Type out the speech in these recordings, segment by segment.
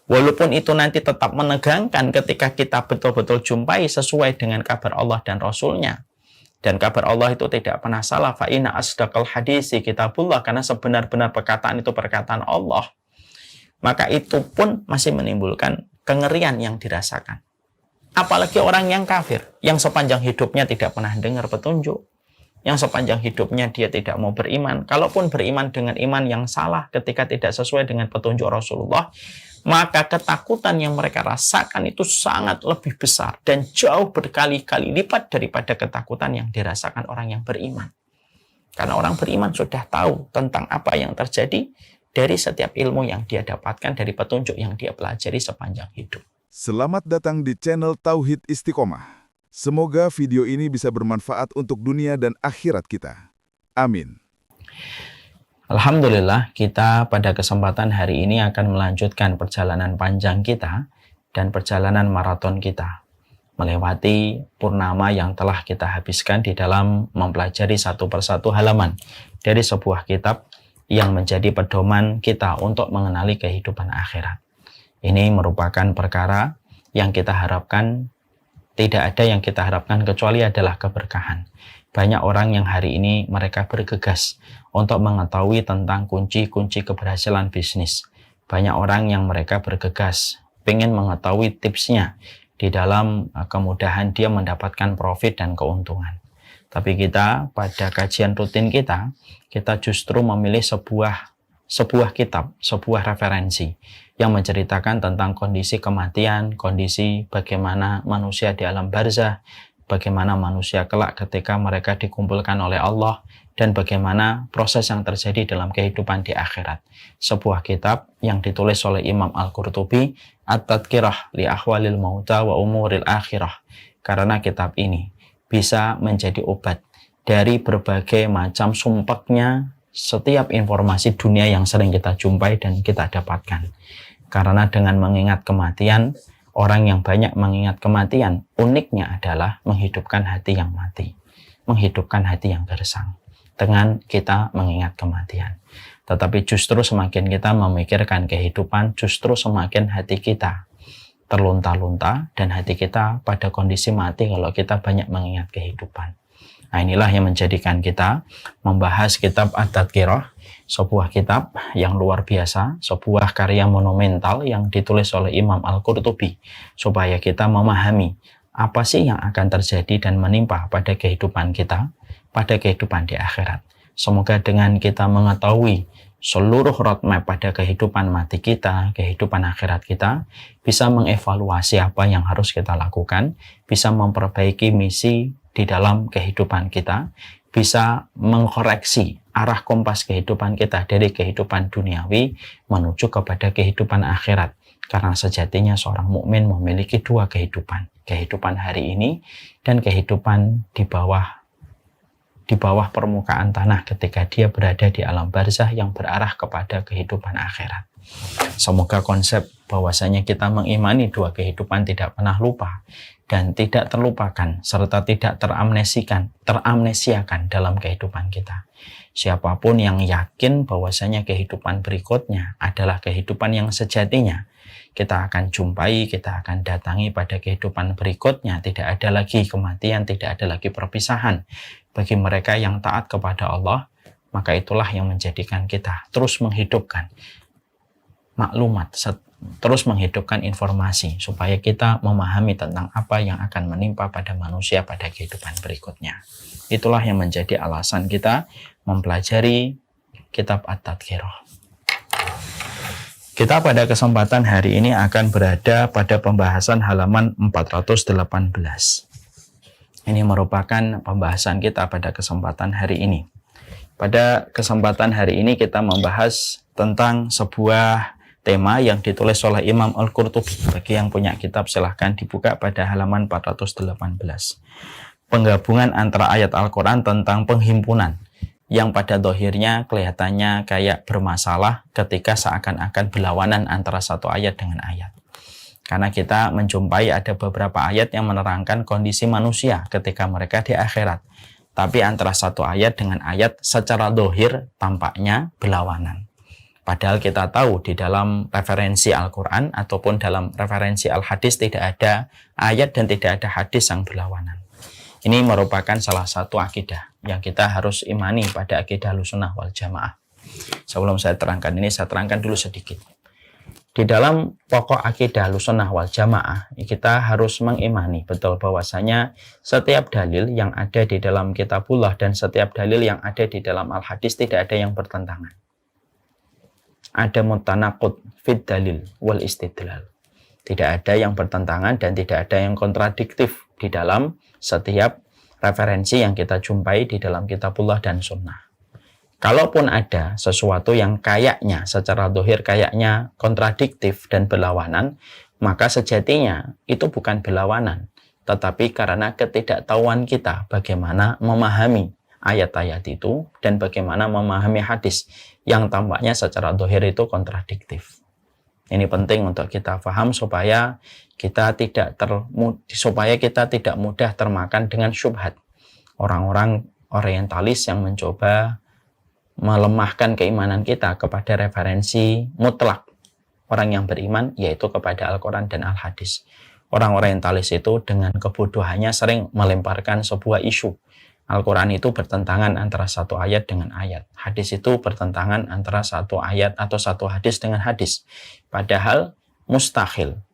Walaupun itu nanti tetap menegangkan ketika kita betul-betul jumpai sesuai dengan kabar Allah dan Rasulnya. Dan kabar Allah itu tidak pernah salah. Fa inna asdaqal hadisi kitabullah. Karena sebenar-benar perkataan itu perkataan Allah. Maka itu pun masih menimbulkan kengerian yang dirasakan. Apalagi orang yang kafir, yang sepanjang hidupnya tidak pernah dengar petunjuk, yang sepanjang hidupnya dia tidak mau beriman. Kalaupun beriman dengan iman yang salah ketika tidak sesuai dengan petunjuk Rasulullah, maka ketakutan yang mereka rasakan itu sangat lebih besar dan jauh berkali-kali lipat daripada ketakutan yang dirasakan orang yang beriman. Karena orang beriman sudah tahu tentang apa yang terjadi dari setiap ilmu yang dia dapatkan dari petunjuk yang dia pelajari sepanjang hidup. Selamat datang di channel Tauhid Istiqomah. Semoga video ini bisa bermanfaat untuk dunia dan akhirat kita. Amin. Alhamdulillah, kita pada kesempatan hari ini akan melanjutkan perjalanan panjang kita dan perjalanan maraton kita, melewati purnama yang telah kita habiskan di dalam mempelajari satu persatu halaman dari sebuah kitab yang menjadi pedoman kita untuk mengenali kehidupan akhirat. Ini merupakan perkara yang kita harapkan, tidak ada yang kita harapkan kecuali adalah keberkahan. Banyak orang yang hari ini mereka bergegas untuk mengetahui tentang kunci-kunci keberhasilan bisnis. Banyak orang yang mereka bergegas ingin mengetahui tipsnya di dalam kemudahan dia mendapatkan profit dan keuntungan. Tapi kita pada kajian rutin kita justru memilih sebuah kitab, sebuah referensi yang menceritakan tentang kondisi kematian, kondisi bagaimana manusia di alam barzah, bagaimana manusia kelak ketika mereka dikumpulkan oleh Allah, dan bagaimana proses yang terjadi dalam kehidupan di akhirat. Sebuah kitab yang ditulis oleh Imam Al-Qurtubi, At-Tadhkirah li Ahwalil Mauta wa Umuril Akhirah. Karena kitab ini bisa menjadi obat dari berbagai macam sumpeknya setiap informasi dunia yang sering kita jumpai dan kita dapatkan. Karena dengan mengingat kematian, orang yang banyak mengingat kematian, uniknya adalah menghidupkan hati yang mati, menghidupkan hati yang gersang dengan kita mengingat kematian. Tetapi justru semakin kita memikirkan kehidupan, justru semakin hati kita terlunta-lunta dan hati kita pada kondisi mati kalau kita banyak mengingat kehidupan. Nah, inilah yang menjadikan kita membahas kitab At-Tadhkirah, sebuah kitab yang luar biasa, sebuah karya monumental yang ditulis oleh Imam Al-Qurtubi, supaya kita memahami apa sih yang akan terjadi dan menimpa pada kehidupan kita, pada kehidupan di akhirat. Semoga dengan kita mengetahui seluruh roadmap pada kehidupan mati kita, kehidupan akhirat kita, bisa mengevaluasi apa yang harus kita lakukan, bisa memperbaiki misi di dalam kehidupan kita, bisa mengkoreksi arah kompas kehidupan kita dari kehidupan duniawi menuju kepada kehidupan akhirat. Karena sejatinya seorang mukmin memiliki dua kehidupan, kehidupan hari ini dan kehidupan di bawah permukaan tanah ketika dia berada di alam barzah yang berarah kepada kehidupan akhirat. Semoga konsep bahwasanya kita mengimani dua kehidupan tidak pernah lupa dan tidak terlupakan serta tidak teramnesiakan dalam kehidupan kita. Siapapun yang yakin bahwasanya kehidupan berikutnya adalah kehidupan yang sejatinya, kita akan jumpai, kita akan datangi pada kehidupan berikutnya. Tidak ada lagi kematian, tidak ada lagi perpisahan. Bagi mereka yang taat kepada Allah, maka itulah yang menjadikan kita terus menghidupkan maklumat, terus menghidupkan informasi supaya kita memahami tentang apa yang akan menimpa pada manusia pada kehidupan berikutnya. Itulah yang menjadi alasan kita mempelajari kitab At-Tadhkirah. Kita pada kesempatan hari ini akan berada pada pembahasan halaman 418. Ini merupakan pembahasan kita pada kesempatan hari ini. Pada kesempatan hari ini kita membahas tentang sebuah tema yang ditulis oleh Imam Al-Qurtubi. Bagi yang punya kitab silahkan dibuka pada halaman 418. Penggabungan antara ayat Al-Quran tentang penghimpunan yang pada dohirnya kelihatannya kayak bermasalah ketika seakan-akan berlawanan antara satu ayat dengan ayat. Karena kita menjumpai ada beberapa ayat yang menerangkan kondisi manusia ketika mereka di akhirat. Tapi antara satu ayat dengan ayat secara dohir tampaknya berlawanan. Padahal kita tahu di dalam referensi Al-Quran ataupun dalam referensi Al-Hadis tidak ada ayat dan tidak ada hadis yang berlawanan. Ini merupakan salah satu akidah yang kita harus imani pada akidah Ahlussunnah wal Jamaah. Sebelum saya terangkan ini, saya terangkan dulu sedikit. Di dalam pokok akidah Ahlussunnah wal Jamaah, kita harus mengimani betul bahwasanya setiap dalil yang ada di dalam Kitabullah dan setiap dalil yang ada di dalam Al-Hadis tidak ada yang bertentangan. Ada mutanaqud fid dalil wal istidlal. Tidak ada yang bertentangan dan tidak ada yang kontradiktif di dalam setiap referensi yang kita jumpai di dalam Kitabullah dan Sunnah. Kalaupun ada sesuatu yang kayaknya secara zahir kayaknya kontradiktif dan berlawanan, maka sejatinya itu bukan berlawanan, tetapi karena ketidaktahuan kita bagaimana memahami ayat-ayat itu dan bagaimana memahami hadis yang tampaknya secara zahir itu kontradiktif. Ini penting untuk kita paham supaya kita tidak mudah termakan dengan syubhat orang-orang orientalis yang mencoba melemahkan keimanan kita kepada referensi mutlak orang yang beriman, yaitu kepada Al-Quran dan Al-Hadis. Orang orientalis itu dengan kebodohannya sering melemparkan sebuah isu. Al-Quran itu bertentangan antara satu ayat dengan ayat. Hadis itu bertentangan antara satu ayat atau satu hadis dengan hadis. Padahal mustahil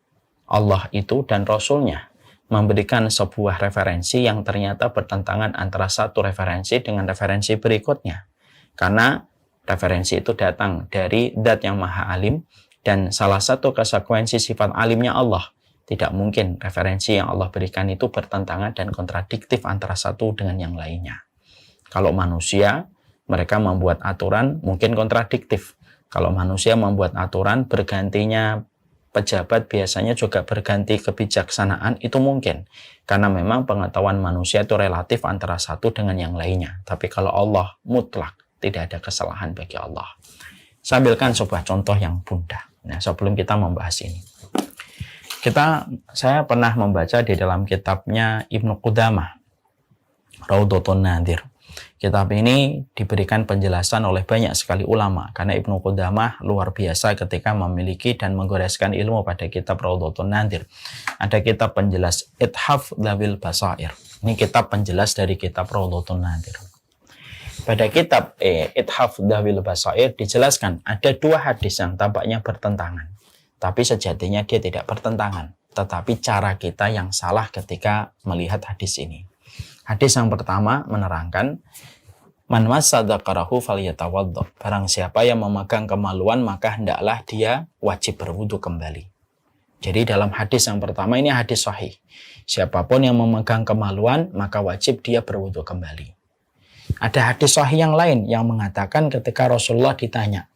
Allah itu dan Rasulnya memberikan sebuah referensi yang ternyata bertentangan antara satu referensi dengan referensi berikutnya. Karena referensi itu datang dari Zat yang Maha Alim dan salah satu konsekuensi sifat alimnya Allah. Tidak mungkin referensi yang Allah berikan itu bertentangan dan kontradiktif antara satu dengan yang lainnya. Kalau manusia, mereka membuat aturan mungkin kontradiktif. Kalau manusia membuat aturan, bergantinya pejabat biasanya juga berganti kebijaksanaan, itu mungkin. Karena memang pengetahuan manusia itu relatif antara satu dengan yang lainnya. Tapi kalau Allah mutlak, tidak ada kesalahan bagi Allah. Saya ambilkan sebuah contoh yang mudah. Nah, sebelum kita membahas ini. Saya pernah membaca di dalam kitabnya Ibnu Qudamah, Raudhatun Nadhir. Kitab ini diberikan penjelasan oleh banyak sekali ulama, karena Ibnu Qudamah luar biasa ketika memiliki dan menggoreskan ilmu pada kitab Raudhatun Nadhir. Ada kitab penjelas Ithaf Dzawil Basair. Ini kitab penjelas dari kitab Raudhatun Nadhir. Pada kitab Ithaf Dzawil Basair dijelaskan ada dua hadis yang tampaknya bertentangan. Tapi sejatinya dia tidak bertentangan. Tetapi cara kita yang salah ketika melihat hadis ini. Hadis yang pertama menerangkan, Man massa dzakarahu falyatawaddo. Barang siapa yang memegang kemaluan, maka hendaklah dia wajib berwudu kembali. Jadi dalam hadis yang pertama ini hadis sahih. Siapapun yang memegang kemaluan, maka wajib dia berwudu kembali. Ada hadis sahih yang lain yang mengatakan ketika Rasulullah ditanya,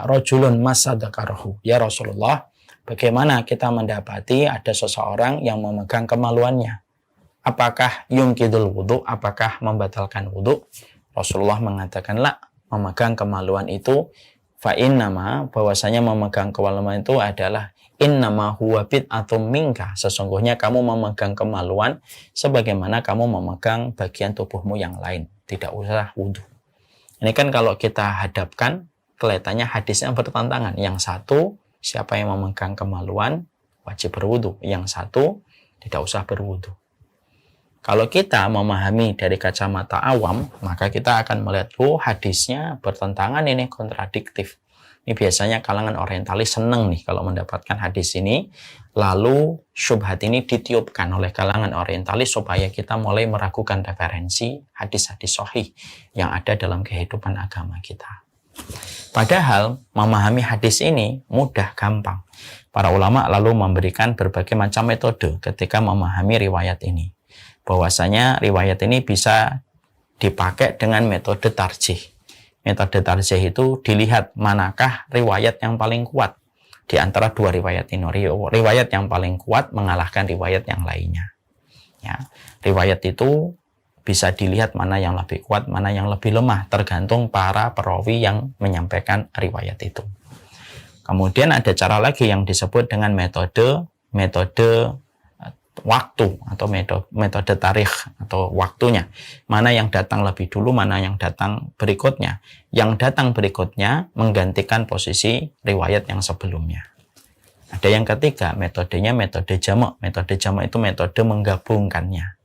rajulun massa dzakarahu. Ya Rasulullah, bagaimana kita mendapati ada seseorang yang memegang kemaluannya? Apakah yungkidul wudu? Apakah membatalkan wudu? Rasulullah mengatakan, la, memegang kemaluan itu fa innama, bahwasanya memegang kemaluan itu adalah innama huwa bid'atum minka. Sesungguhnya kamu memegang kemaluan sebagaimana kamu memegang bagian tubuhmu yang lain. Tidak usah wudu. Ini kan kalau kita hadapkan, kelihatannya hadisnya bertentangan. Yang satu, siapa yang memegang kemaluan wajib berwudu. Yang satu, tidak usah berwudu. Kalau kita memahami dari kacamata awam, maka kita akan melihat, hadisnya bertentangan, ini kontradiktif. Ini biasanya kalangan orientalis senang nih kalau mendapatkan hadis ini. Lalu syubhat ini ditiupkan oleh kalangan orientalis supaya kita mulai meragukan referensi hadis-hadis sahih yang ada dalam kehidupan agama kita. Padahal memahami hadis ini mudah, gampang. Para ulama lalu memberikan berbagai macam metode ketika memahami riwayat ini. Bahwasanya riwayat ini bisa dipakai dengan metode tarjih. Metode tarjih itu dilihat manakah riwayat yang paling kuat di antara dua riwayat ini. Riwayat yang paling kuat mengalahkan riwayat yang lainnya. Ya, riwayat itu bisa dilihat mana yang lebih kuat, mana yang lebih lemah, tergantung para perawi yang menyampaikan riwayat itu. Kemudian ada cara lagi yang disebut dengan metode waktu atau metode tarikh atau waktunya. Mana yang datang lebih dulu, mana yang datang berikutnya. Yang datang berikutnya menggantikan posisi riwayat yang sebelumnya. Ada yang ketiga, metodenya metode jamak. Metode jamak itu metode menggabungkannya.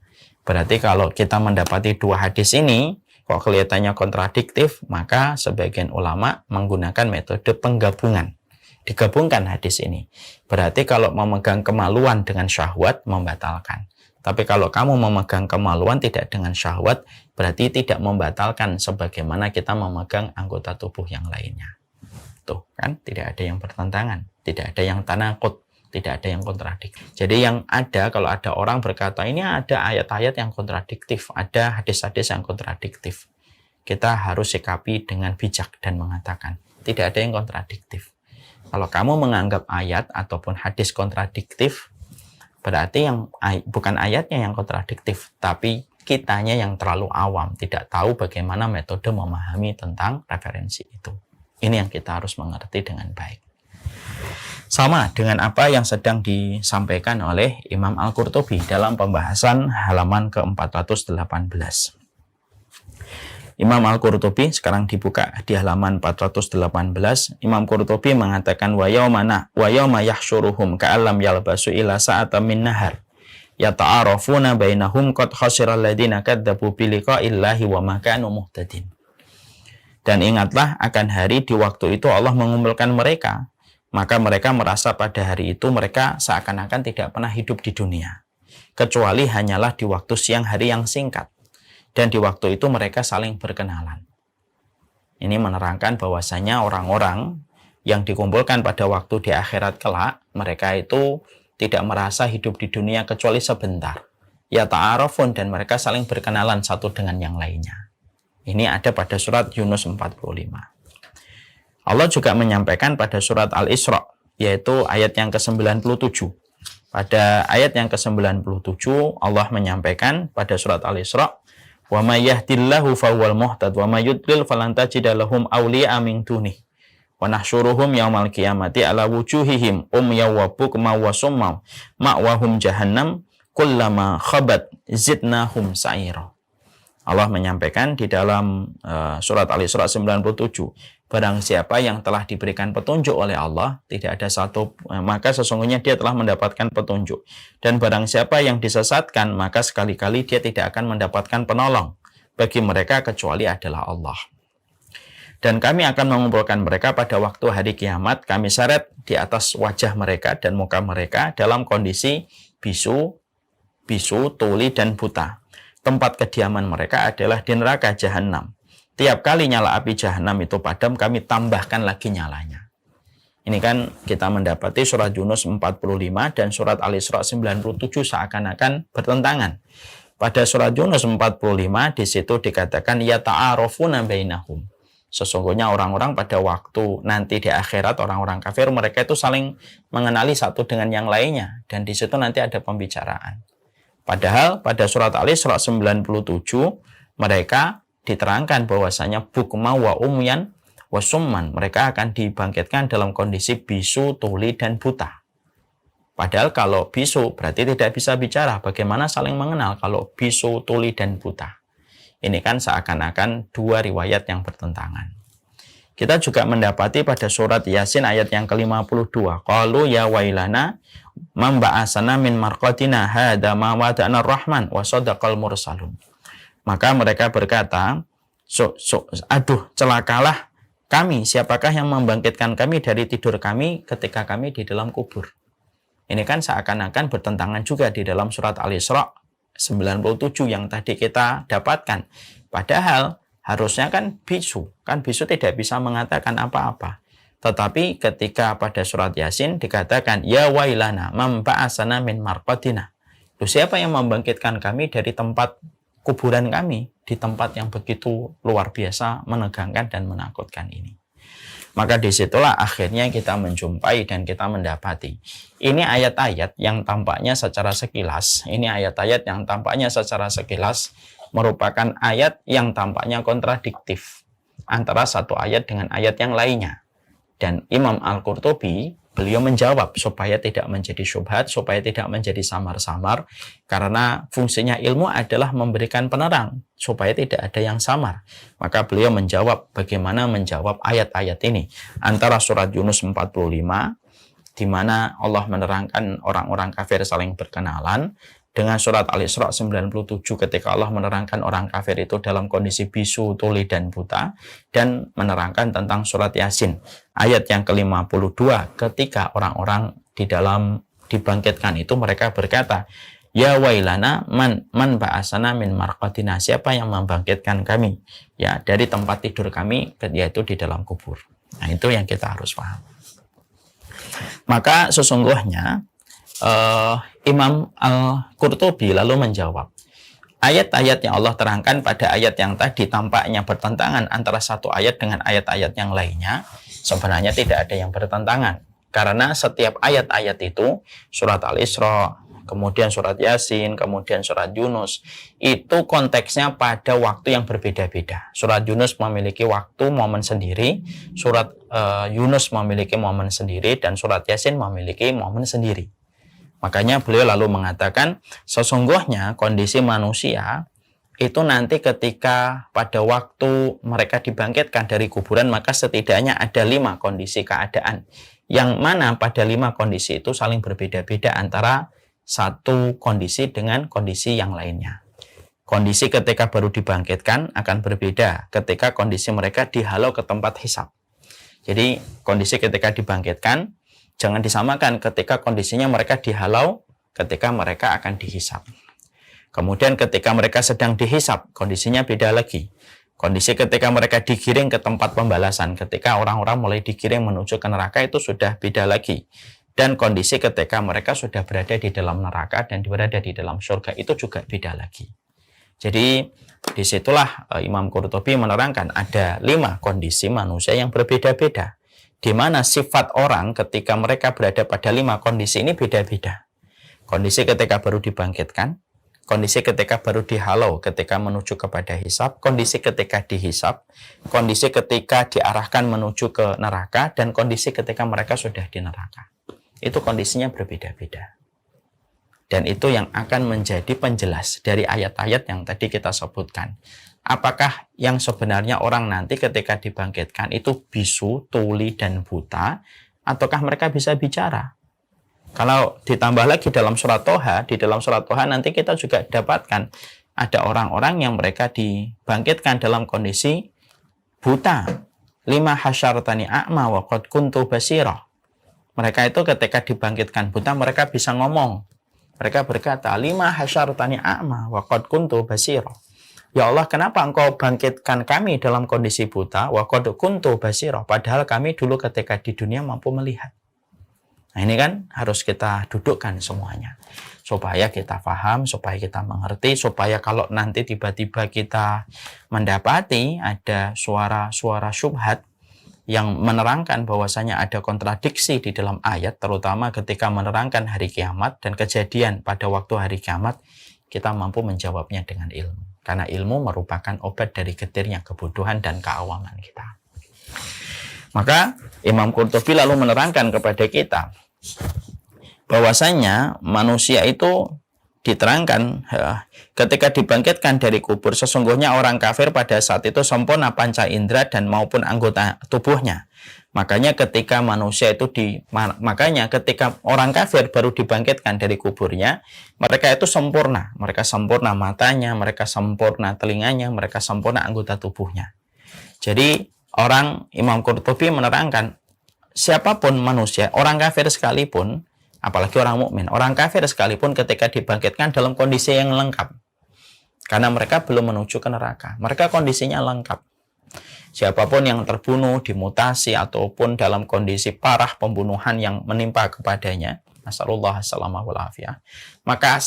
Berarti kalau kita mendapati dua hadis ini kok kelihatannya kontradiktif, maka sebagian ulama menggunakan metode penggabungan. Digabungkan hadis ini. Berarti kalau memegang kemaluan dengan syahwat, membatalkan. Tapi kalau kamu memegang kemaluan tidak dengan syahwat, berarti tidak membatalkan sebagaimana kita memegang anggota tubuh yang lainnya. Tuh kan, tidak ada yang bertentangan, tidak ada yang tanakut, tidak ada yang kontradiktif. Jadi yang ada, kalau ada orang berkata, ini ada ayat-ayat yang kontradiktif, ada hadis-hadis yang kontradiktif. Kita harus sikapi dengan bijak dan mengatakan, tidak ada yang kontradiktif. Kalau kamu menganggap ayat ataupun hadis kontradiktif, berarti yang bukan ayatnya yang kontradiktif, tapi kitanya yang terlalu awam, tidak tahu bagaimana metode memahami tentang referensi itu. Ini yang kita harus mengerti dengan baik. Sama dengan apa yang sedang disampaikan oleh Imam Al-Qurtubi dalam pembahasan halaman ke-418. Imam Al-Qurtubi sekarang dibuka di halaman 418. Imam Qurtubi mengatakan wa yauma yahsyuruhum ka'allam yalbasu ila sa'atan min nahar yata'arafuna bainahum qad khasiral ladzina kadzdzabu bi liqa'illahi wa ma kanu muhtadin. Dan ingatlah akan hari di waktu itu Allah mengumpulkan mereka, maka mereka merasa pada hari itu mereka seakan-akan tidak pernah hidup di dunia, kecuali hanyalah di waktu siang hari yang singkat. Dan di waktu itu mereka saling berkenalan. Ini menerangkan bahwasanya orang-orang yang dikumpulkan pada waktu di akhirat kelak, mereka itu tidak merasa hidup di dunia kecuali sebentar. Ya ta'arafun, dan mereka saling berkenalan satu dengan yang lainnya. Ini ada pada surat Yunus 45. Allah juga menyampaikan pada surat Al-Isra, yaitu ayat yang ke-97. Pada ayat yang ke-97, Allah menyampaikan pada surat Al-Isra, wa may yahdillahu fahuwal muhtad wa may yudlil falan tajida lahum awliya min dunihi wa nahsyuruhum yaumal qiyamati ala wujuhihim umyaw wa bukma wa summa ma'wahum jahannam kullama khabat zidnahum sa'ira. Allah menyampaikan di dalam surat Al-Isra 97, barang siapa yang telah diberikan petunjuk oleh Allah, tidak ada satu, maka sesungguhnya dia telah mendapatkan petunjuk. Dan barang siapa yang disesatkan, maka sekali-kali dia tidak akan mendapatkan penolong bagi mereka kecuali adalah Allah. Dan kami akan mengumpulkan mereka pada waktu hari kiamat, kami seret di atas wajah mereka dan muka mereka dalam kondisi bisu, tuli, dan buta. Tempat kediaman mereka adalah di neraka Jahannam. Tiap kali nyala api Jahannam itu padam, kami tambahkan lagi nyalanya. Ini kan kita mendapati surat Yunus 45 dan surat Al-Isra 97 seakan-akan bertentangan. Pada surat Yunus 45 di situ dikatakan ya ta'arafuna bainahum. Sesungguhnya orang-orang pada waktu nanti di akhirat, orang-orang kafir, mereka itu saling mengenali satu dengan yang lainnya, dan di situ nanti ada pembicaraan. Padahal pada surat Al-Isra 97 mereka diterangkan bahwasanya bukma wa umyan wa summan, mereka akan dibangkitkan dalam kondisi bisu, tuli, dan buta. Padahal kalau bisu berarti tidak bisa bicara, bagaimana saling mengenal kalau bisu, tuli, dan buta? Ini kan seakan-akan dua riwayat yang bertentangan. Kita juga mendapati pada surat Yasin ayat yang ke-52. Qalu ya wailana man ba'asana min marqatina hadza ma wada'ana ar-rahman wa sadaqal mursalun. Maka mereka berkata, aduh celakalah kami, siapakah yang membangkitkan kami dari tidur kami ketika kami di dalam kubur. Ini kan seakan-akan bertentangan juga di dalam surat Al-Isra 97 yang tadi kita dapatkan. Padahal harusnya kan bisu tidak bisa mengatakan apa-apa. Tetapi ketika pada surat Yasin dikatakan ya wailana man ba'asana min marqatina. Siapa yang membangkitkan kami dari tempat kuburan kami, di tempat yang begitu luar biasa menegangkan dan menakutkan ini. Maka disitulah akhirnya kita menjumpai dan kita mendapati ini ayat-ayat yang tampaknya secara sekilas, merupakan ayat yang tampaknya kontradiktif antara satu ayat dengan ayat yang lainnya. Dan Imam Al-Qurtubi beliau menjawab supaya tidak menjadi syubhat, supaya tidak menjadi samar-samar, karena fungsinya ilmu adalah memberikan penerang supaya tidak ada yang samar. Maka beliau menjawab bagaimana menjawab ayat-ayat ini. Antara surat Yunus 45 di mana Allah menerangkan orang-orang kafir saling berkenalan, dengan surat Al-Isra 97 ketika Allah menerangkan orang kafir itu dalam kondisi bisu, tuli, dan buta, dan menerangkan tentang surat Yasin ayat yang ke-52 ketika orang-orang di dalam dibangkitkan itu mereka berkata, ya wailana man ba'asana min marqatina, siapa yang membangkitkan kami ya dari tempat tidur kami, yaitu di dalam kubur. Nah, itu yang kita harus paham. Maka sesungguhnya Imam Al-Qurtubi lalu menjawab, ayat-ayat yang Allah terangkan pada ayat yang tadi tampaknya bertentangan antara satu ayat dengan ayat-ayat yang lainnya. Sebenarnya tidak ada yang bertentangan, karena setiap ayat-ayat itu, surat Al-Isra, kemudian surat Yasin, kemudian surat Yunus, itu konteksnya pada waktu yang berbeda-beda. Surat Yunus memiliki waktu, momen sendiri, surat Yunus memiliki momen sendiri, dan surat Yasin memiliki momen sendiri. Makanya beliau lalu mengatakan, sesungguhnya kondisi manusia itu nanti ketika pada waktu mereka dibangkitkan dari kuburan, maka setidaknya ada 5 kondisi keadaan, yang mana pada 5 kondisi itu saling berbeda-beda antara satu kondisi dengan kondisi yang lainnya. Kondisi ketika baru dibangkitkan akan berbeda ketika kondisi mereka dihalau ke tempat hisab. Jadi kondisi ketika dibangkitkan jangan disamakan ketika kondisinya mereka dihalau ketika mereka akan dihisab. Kemudian ketika mereka sedang dihisab, kondisinya beda lagi. Kondisi ketika mereka digiring ke tempat pembalasan, ketika orang-orang mulai digiring menuju ke neraka, itu sudah beda lagi. Dan kondisi ketika mereka sudah berada di dalam neraka dan berada di dalam surga, itu juga beda lagi. Jadi disitulah Imam Qurtubi menerangkan ada 5 kondisi manusia yang berbeda-beda, di mana sifat orang ketika mereka berada pada 5 kondisi ini beda-beda. Kondisi ketika baru dibangkitkan, kondisi ketika baru dihalau ketika menuju kepada hisab, kondisi ketika dihisab, kondisi ketika diarahkan menuju ke neraka, dan kondisi ketika mereka sudah di neraka. Itu kondisinya berbeda-beda. Dan itu yang akan menjadi penjelas dari ayat-ayat yang tadi kita sebutkan. Apakah yang sebenarnya orang nanti ketika dibangkitkan itu bisu, tuli, dan buta, ataukah mereka bisa bicara? Kalau ditambah lagi dalam surat Toha, di dalam surat Toha nanti kita juga dapatkan ada orang-orang yang mereka dibangkitkan dalam kondisi buta. 5 hasyartani a'ma wa qad kuntu basira. Mereka itu ketika dibangkitkan buta, mereka bisa ngomong. Mereka berkata, 5 hasyartani a'ma wa qad kuntu basira. Ya Allah, kenapa engkau bangkitkan kami dalam kondisi buta, wa qad kuntu basira, padahal kami dulu ketika di dunia mampu melihat. Nah, ini kan harus kita dudukkan semuanya, supaya kita paham, supaya kita mengerti, supaya kalau nanti tiba-tiba kita mendapati ada suara-suara syubhat yang menerangkan bahwasanya ada kontradiksi di dalam ayat, terutama ketika menerangkan hari kiamat dan kejadian pada waktu hari kiamat, kita mampu menjawabnya dengan ilmu. Karena ilmu merupakan obat dari getirnya kebodohan dan keawaman kita. Maka Imam Qurtubi lalu menerangkan kepada kita bahwasanya manusia itu diterangkan ketika dibangkitkan dari kubur, sesungguhnya orang kafir pada saat itu sempurna panca indera dan maupun anggota tubuhnya. Makanya ketika ketika orang kafir baru dibangkitkan dari kuburnya, mereka itu sempurna. Mereka sempurna matanya, mereka sempurna telinganya, mereka sempurna anggota tubuhnya. Jadi Imam Qurtubi menerangkan, siapapun manusia, orang kafir sekalipun, apalagi orang mukmin, orang kafir sekalipun ketika dibangkitkan dalam kondisi yang lengkap. Karena mereka belum menuju ke neraka. Mereka kondisinya lengkap. Siapapun yang terbunuh, dimutasi, ataupun dalam kondisi parah pembunuhan yang menimpa kepadanya, nasallallahu salamah wal afiyah, maka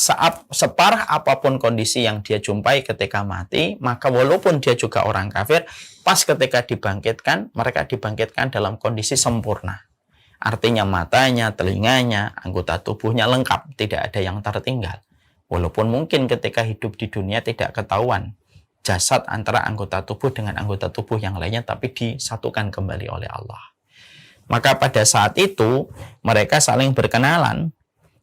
separah apapun kondisi yang dia jumpai ketika mati, maka walaupun dia juga orang kafir, pas ketika dibangkitkan, mereka dibangkitkan dalam kondisi sempurna. Artinya matanya, telinganya, anggota tubuhnya lengkap, tidak ada yang tertinggal. Walaupun mungkin ketika hidup di dunia tidak ketahuan jasad antara anggota tubuh dengan anggota tubuh yang lainnya, tapi disatukan kembali oleh Allah. Maka pada saat itu mereka saling berkenalan,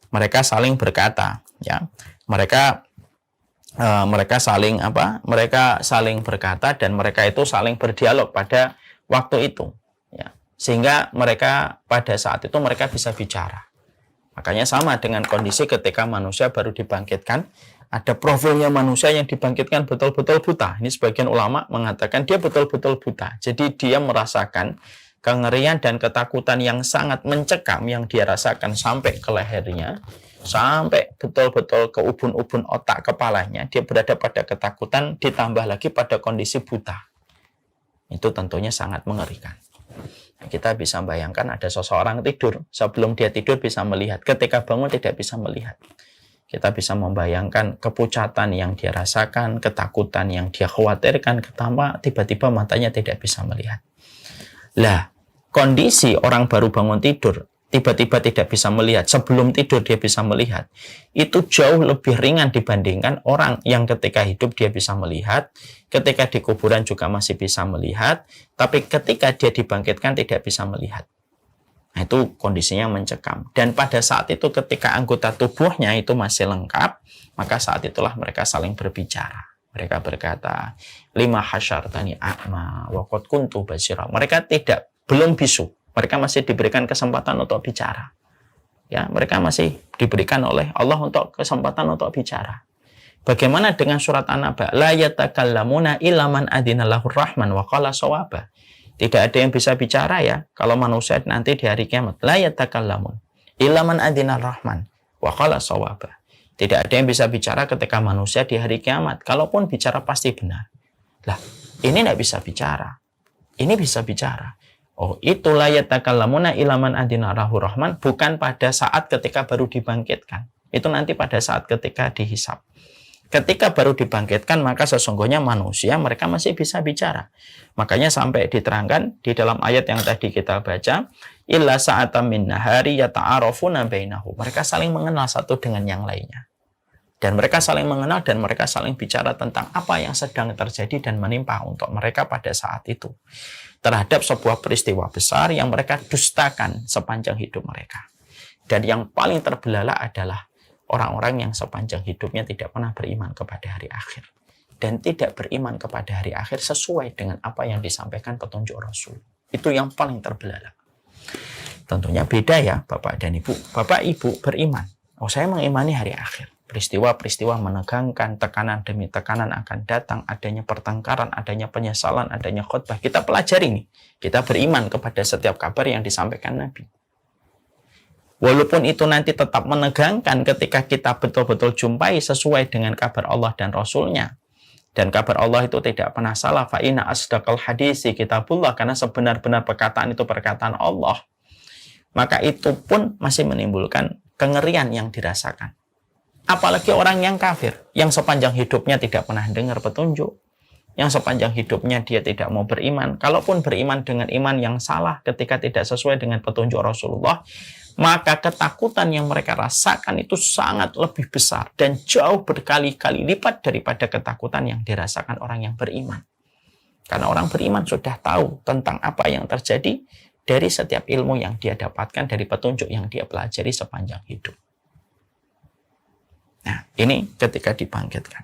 mereka saling berkata, ya, mereka saling Mereka saling berkata dan mereka itu saling berdialog pada waktu itu, ya, sehingga mereka pada saat itu mereka bisa bicara. Makanya sama dengan kondisi ketika manusia baru dibangkitkan, ada profilnya manusia yang dibangkitkan betul-betul buta. Ini sebagian ulama mengatakan dia betul-betul buta. Jadi dia merasakan kengerian dan ketakutan yang sangat mencekam yang dia rasakan sampai ke lehernya, sampai betul-betul ke ubun-ubun otak kepalanya. Dia berada pada ketakutan, ditambah lagi pada kondisi buta. Itu tentunya sangat mengerikan. Kita bisa bayangkan ada seseorang tidur, sebelum dia tidur bisa melihat, ketika bangun tidak bisa melihat. Kita bisa membayangkan kepucatan yang dia rasakan, ketakutan yang dia khawatirkan, tiba-tiba matanya tidak bisa melihat. Lah, kondisi orang baru bangun tidur, tiba-tiba tidak bisa melihat, sebelum tidur dia bisa melihat, itu jauh lebih ringan dibandingkan orang yang ketika hidup dia bisa melihat, ketika di kuburan juga masih bisa melihat, tapi ketika dia dibangkitkan tidak bisa melihat. Nah, itu kondisinya mencekam. Dan pada saat itu ketika anggota tubuhnya itu masih lengkap, maka saat itulah mereka saling berbicara. Mereka berkata, lima hasyartani a'ma wa qad kuntu basira. Mereka belum bisu. Mereka masih diberikan kesempatan untuk bicara. Ya, mereka masih diberikan oleh Allah untuk kesempatan untuk bicara. Bagaimana dengan surat An-Naba? La yatakallamuna illa man adina lahur rahman wa qala shawaba. Tidak ada yang bisa bicara ya kalau manusia nanti di hari kiamat. La yatakallamun illa man adina rahman wa qala shawaba. Tidak ada yang bisa bicara ketika manusia di hari kiamat. Kalaupun bicara pasti benar. Lah, ini tidak bisa bicara. Ini bisa bicara. Oh, itu la yatakallamuna illa man adina lahur rahman, bukan pada saat ketika baru dibangkitkan. Itu nanti pada saat ketika dihisab. Ketika baru dibangkitkan, maka sesungguhnya manusia mereka masih bisa bicara. Makanya sampai diterangkan di dalam ayat yang tadi kita baca, illa sa'atam min nahari yata'arafuna bainahu. Mereka saling mengenal satu dengan yang lainnya. Dan mereka saling mengenal dan mereka saling bicara tentang apa yang sedang terjadi dan menimpa untuk mereka pada saat itu. Terhadap sebuah peristiwa besar yang mereka dustakan sepanjang hidup mereka. Dan yang paling terbelalak adalah orang-orang yang sepanjang hidupnya tidak pernah beriman kepada hari akhir. Dan tidak beriman kepada hari akhir sesuai dengan apa yang disampaikan petunjuk Rasul. Itu yang paling terbelalak. Tentunya beda ya Bapak dan Ibu. Bapak Ibu beriman. Oh, saya mengimani hari akhir. Peristiwa-peristiwa menegangkan, tekanan demi tekanan akan datang, adanya pertengkaran, adanya penyesalan, adanya khutbah. Kita pelajari nih. Kita beriman kepada setiap kabar yang disampaikan Nabi. Walaupun itu nanti tetap menegangkan ketika kita betul-betul jumpai sesuai dengan kabar Allah dan Rasulnya. Dan kabar Allah itu tidak pernah salah. Fa inna asdaqal hadisi kitabullah. Karena sebenar-benar perkataan itu perkataan Allah. Maka itu pun masih menimbulkan kengerian yang dirasakan. Apalagi orang yang kafir. Yang sepanjang hidupnya tidak pernah dengar petunjuk. Yang sepanjang hidupnya dia tidak mau beriman. Kalaupun beriman dengan iman yang salah ketika tidak sesuai dengan petunjuk Rasulullah, maka ketakutan yang mereka rasakan itu sangat lebih besar dan jauh berkali-kali lipat daripada ketakutan yang dirasakan orang yang beriman. Karena orang beriman sudah tahu tentang apa yang terjadi dari setiap ilmu yang dia dapatkan dari petunjuk yang dia pelajari sepanjang hidup. Nah, ini ketika dibangkitkan.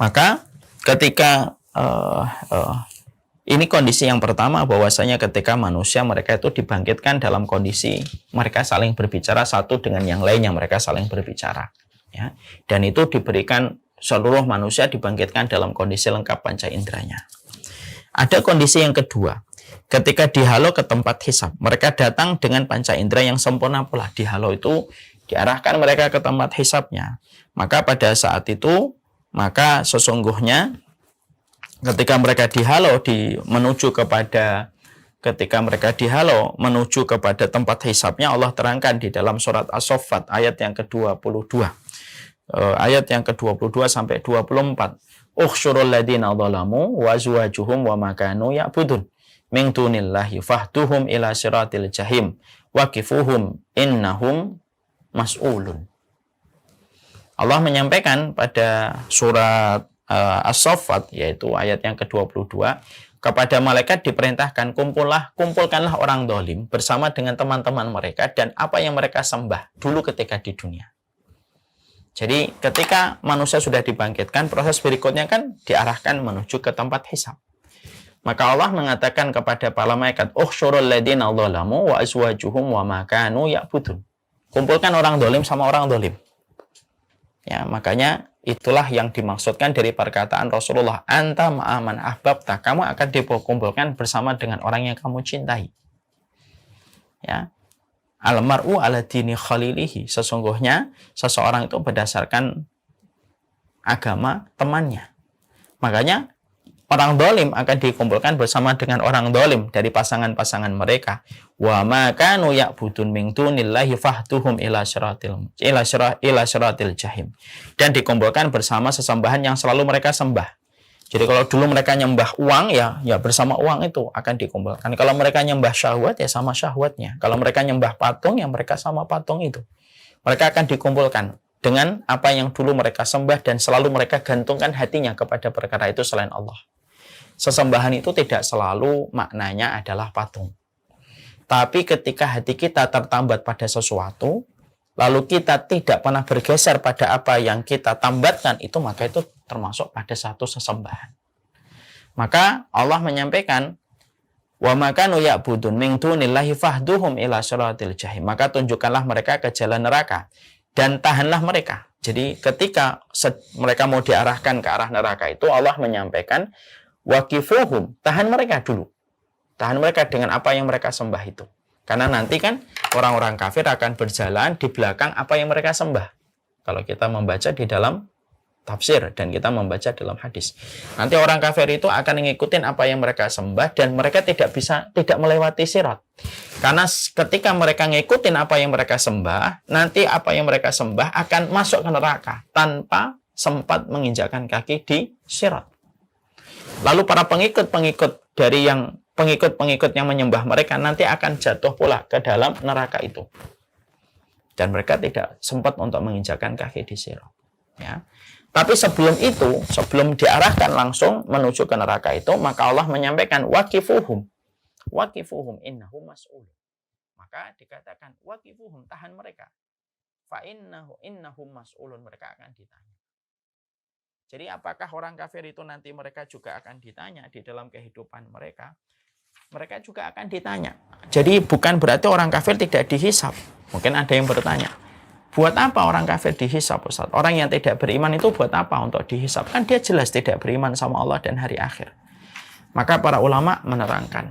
Maka ketika ini kondisi yang pertama, bahwasanya ketika manusia mereka itu dibangkitkan dalam kondisi mereka saling berbicara satu dengan yang lainnya, mereka saling berbicara, ya. Dan itu diberikan seluruh manusia dibangkitkan dalam kondisi lengkap panca inderanya. Ada kondisi yang kedua, ketika dihalau ke tempat hisab, mereka datang dengan panca indera yang sempurna pula. Dihalau itu diarahkan mereka ke tempat hisabnya. Maka pada saat itu, maka sesungguhnya ketika mereka dihalau menuju kepada tempat hisabnya, Allah terangkan di dalam surat As-Saffat ayat yang ke-22. Ayat yang ke-22 sampai 24. Ukhsyurul ladina zalamu wa azwajuhum wa ma kanu ya'budun min dunillahi fahduhum ila siratil jahim waqifuhum innahum mas'ulun. Allah menyampaikan pada surat As-Saffat, yaitu ayat yang ke-22, kepada malaikat diperintahkan, kumpulkanlah orang dolim bersama dengan teman-teman mereka dan apa yang mereka sembah dulu ketika di dunia. Jadi ketika manusia sudah dibangkitkan, proses berikutnya kan diarahkan menuju ke tempat hisab. Maka Allah mengatakan kepada para malaikat, "Ukhsyurul ladzina dzalamu wa azwajuhum wa ma kanu ya'budun." Kumpulkan orang dolim sama orang dolim. Ya, makanya itulah yang dimaksudkan dari perkataan Rasulullah, "Anta ma'aman ahbabta." Kamu akan dikumpulkan bersama dengan orang yang kamu cintai. Ya. Al-mar'u ala dini khalilihi. Sesungguhnya seseorang itu berdasarkan agama temannya. Makanya orang dolim akan dikumpulkan bersama dengan orang dolim dari pasangan-pasangan mereka. Wa ma kanu ya'budun min dunillahi fahduhum ila syiratil jahim. Dan dikumpulkan bersama sesembahan yang selalu mereka sembah. Jadi kalau dulu mereka nyembah uang, ya bersama uang itu akan dikumpulkan. Kalau mereka nyembah syahwat, ya sama syahwatnya. Kalau mereka nyembah patung, ya mereka sama patung itu. Mereka akan dikumpulkan dengan apa yang dulu mereka sembah dan selalu mereka gantungkan hatinya kepada perkara itu selain Allah. Sesembahan itu tidak selalu maknanya adalah patung. Tapi ketika hati kita tertambat pada sesuatu, lalu kita tidak pernah bergeser pada apa yang kita tambatkan itu, maka itu termasuk pada satu sesembahan. Maka Allah menyampaikan, wa makanu ya'budun min dunillahi fahduhum ila syiratil jahim. Maka tunjukkanlah mereka ke jalan neraka dan tahanlah mereka. Jadi ketika mereka mau diarahkan ke arah neraka itu, Allah menyampaikan, waqifuhum, tahan mereka dulu. Tahan mereka dengan apa yang mereka sembah itu. Karena nanti kan orang-orang kafir akan berjalan di belakang apa yang mereka sembah. Kalau kita membaca di dalam tafsir dan kita membaca dalam hadis. Nanti orang kafir itu akan mengikuti apa yang mereka sembah dan mereka tidak melewati sirat. Karena ketika mereka ngikutin apa yang mereka sembah, nanti apa yang mereka sembah akan masuk ke neraka tanpa sempat menginjakkan kaki di sirat. Lalu para pengikut-pengikut yang menyembah mereka nanti akan jatuh pula ke dalam neraka itu. Dan mereka tidak sempat untuk menginjakkan kaki di sirat. Ya. Tapi sebelum itu, sebelum diarahkan langsung menuju ke neraka itu, maka Allah menyampaikan waqifuhum innahum mas'ul. Maka dikatakan waqifuhum, tahan mereka. Fa innahum mas'ulun, mereka akan ditanya. Jadi apakah orang kafir itu nanti mereka juga akan ditanya di dalam kehidupan mereka? Mereka juga akan ditanya. Jadi bukan berarti orang kafir tidak dihisab. Mungkin ada yang bertanya, buat apa orang kafir dihisab, Ustaz? Orang yang tidak beriman itu buat apa untuk dihisab? Kan dia jelas tidak beriman sama Allah dan hari akhir. Maka para ulama menerangkan,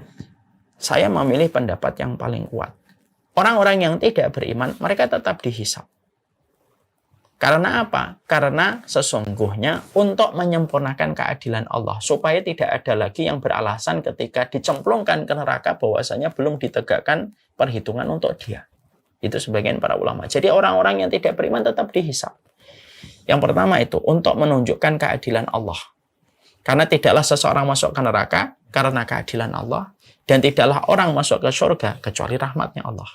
saya memilih pendapat yang paling kuat. Orang-orang yang tidak beriman, mereka tetap dihisab. Karena apa? Karena sesungguhnya untuk menyempurnakan keadilan Allah, supaya tidak ada lagi yang beralasan ketika dicemplungkan ke neraka bahwasanya belum ditegakkan perhitungan untuk dia. Itu sebagian para ulama. Jadi orang-orang yang tidak beriman tetap dihisab. Yang pertama itu untuk menunjukkan keadilan Allah. Karena tidaklah seseorang masuk ke neraka karena keadilan Allah, dan tidaklah orang masuk ke surga kecuali rahmatnya Allah.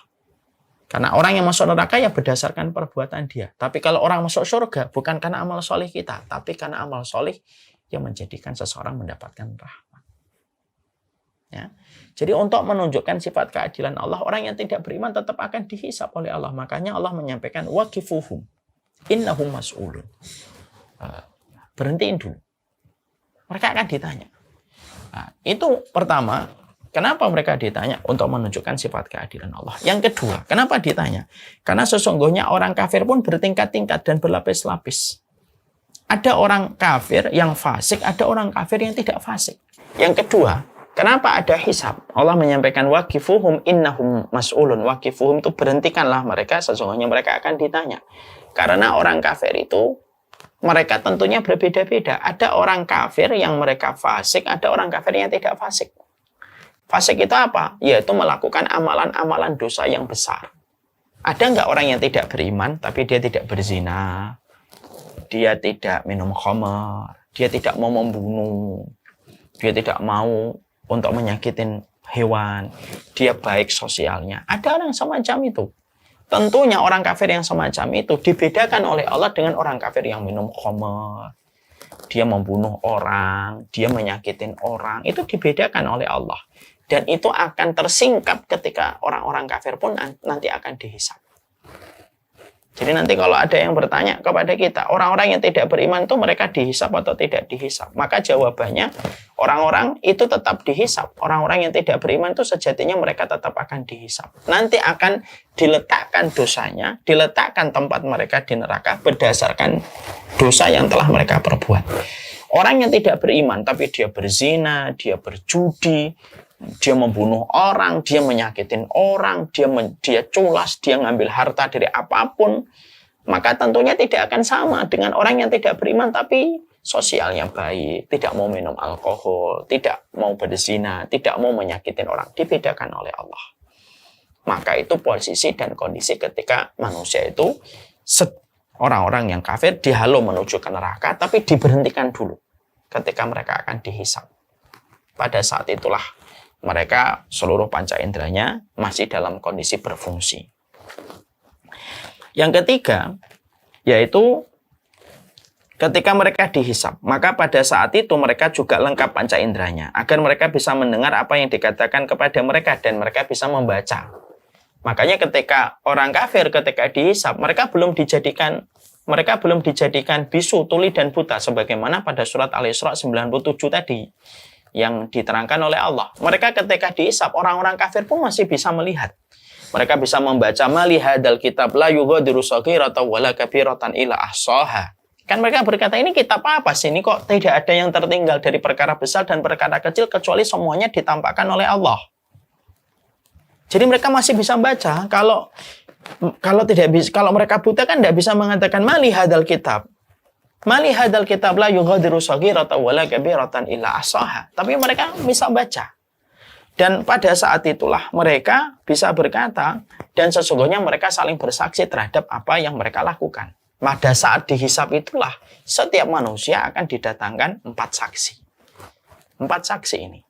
Karena orang yang masuk neraka ya berdasarkan perbuatan dia. Tapi kalau orang masuk surga bukan karena amal soleh kita, tapi karena amal soleh yang menjadikan seseorang mendapatkan rahmat. Ya. Jadi untuk menunjukkan sifat keadilan Allah, orang yang tidak beriman tetap akan dihisab oleh Allah. Makanya Allah menyampaikan waqifuhum innahum mas'ulun. Berhentiin dulu. Mereka akan ditanya. Nah, itu pertama. Kenapa mereka ditanya? Untuk menunjukkan sifat keadilan Allah. Yang kedua, kenapa ditanya? Karena sesungguhnya orang kafir pun bertingkat-tingkat dan berlapis-lapis. Ada orang kafir yang fasik, ada orang kafir yang tidak fasik. Yang kedua, kenapa ada hisab? Allah menyampaikan waqifuhum innahum mas'ulun. Waqifuhum itu berhentikanlah mereka, sesungguhnya mereka akan ditanya. Karena orang kafir itu mereka tentunya berbeda-beda. Ada orang kafir yang mereka fasik, ada orang kafir yang tidak fasik. Fasik itu apa? Yaitu melakukan amalan-amalan dosa yang besar. Ada nggak orang yang tidak beriman, tapi dia tidak berzina, dia tidak minum khamar, dia tidak mau membunuh, dia tidak mau untuk menyakitin hewan, dia baik sosialnya. Ada orang semacam itu. Tentunya orang kafir yang semacam itu dibedakan oleh Allah dengan orang kafir yang minum khamar, dia membunuh orang, dia menyakitin orang, itu dibedakan oleh Allah. Dan itu akan tersingkap ketika orang-orang kafir pun nanti akan dihisab. Jadi nanti kalau ada yang bertanya kepada kita, orang-orang yang tidak beriman itu mereka dihisab atau tidak dihisab? Maka jawabannya, orang-orang itu tetap dihisab. Orang-orang yang tidak beriman itu sejatinya mereka tetap akan dihisab. Nanti akan diletakkan dosanya, diletakkan tempat mereka di neraka berdasarkan dosa yang telah mereka perbuat. Orang yang tidak beriman, tapi dia berzina, dia berjudi, dia membunuh orang, dia menyakitin orang, dia culas, dia ngambil harta dari apapun, maka tentunya tidak akan sama dengan orang yang tidak beriman tapi sosialnya baik, tidak mau minum alkohol, tidak mau berzina, tidak mau menyakitin orang, dibedakan oleh Allah. Maka itu posisi dan kondisi ketika manusia itu orang-orang yang kafir dihalau menuju ke neraka, tapi diberhentikan dulu ketika mereka akan dihisab. Pada saat itulah mereka seluruh panca inderanya masih dalam kondisi berfungsi. Yang ketiga, yaitu ketika mereka dihisab, maka pada saat itu mereka juga lengkap panca inderanya, agar mereka bisa mendengar apa yang dikatakan kepada mereka dan mereka bisa membaca. Makanya ketika orang kafir ketika dihisab, mereka belum dijadikan bisu, tuli, dan buta, sebagaimana pada surat Al-Isra 97 tadi yang diterangkan oleh Allah. Mereka ketika dihisab, orang-orang kafir pun masih bisa melihat. Mereka bisa membaca mali hadzal kitab la yughadiru shaghiratan wala kabiratan illa ahsaha. Kan mereka berkata, ini kitab apa sih? Ini kok tidak ada yang tertinggal dari perkara besar dan perkara kecil kecuali semuanya ditampakkan oleh Allah. Jadi mereka masih bisa membaca. Kalau mereka buta kan tidak bisa mengatakan mali hadzal kitab. Mali hadzal kitab la yughadiru shaghiratan wala kabiratan illa ahsaha. Tapi mereka bisa baca. Dan pada saat itulah mereka bisa berkata, dan sesungguhnya mereka saling bersaksi terhadap apa yang mereka lakukan. Pada saat dihisab itulah setiap manusia akan didatangkan 4 saksi. 4 saksi ini.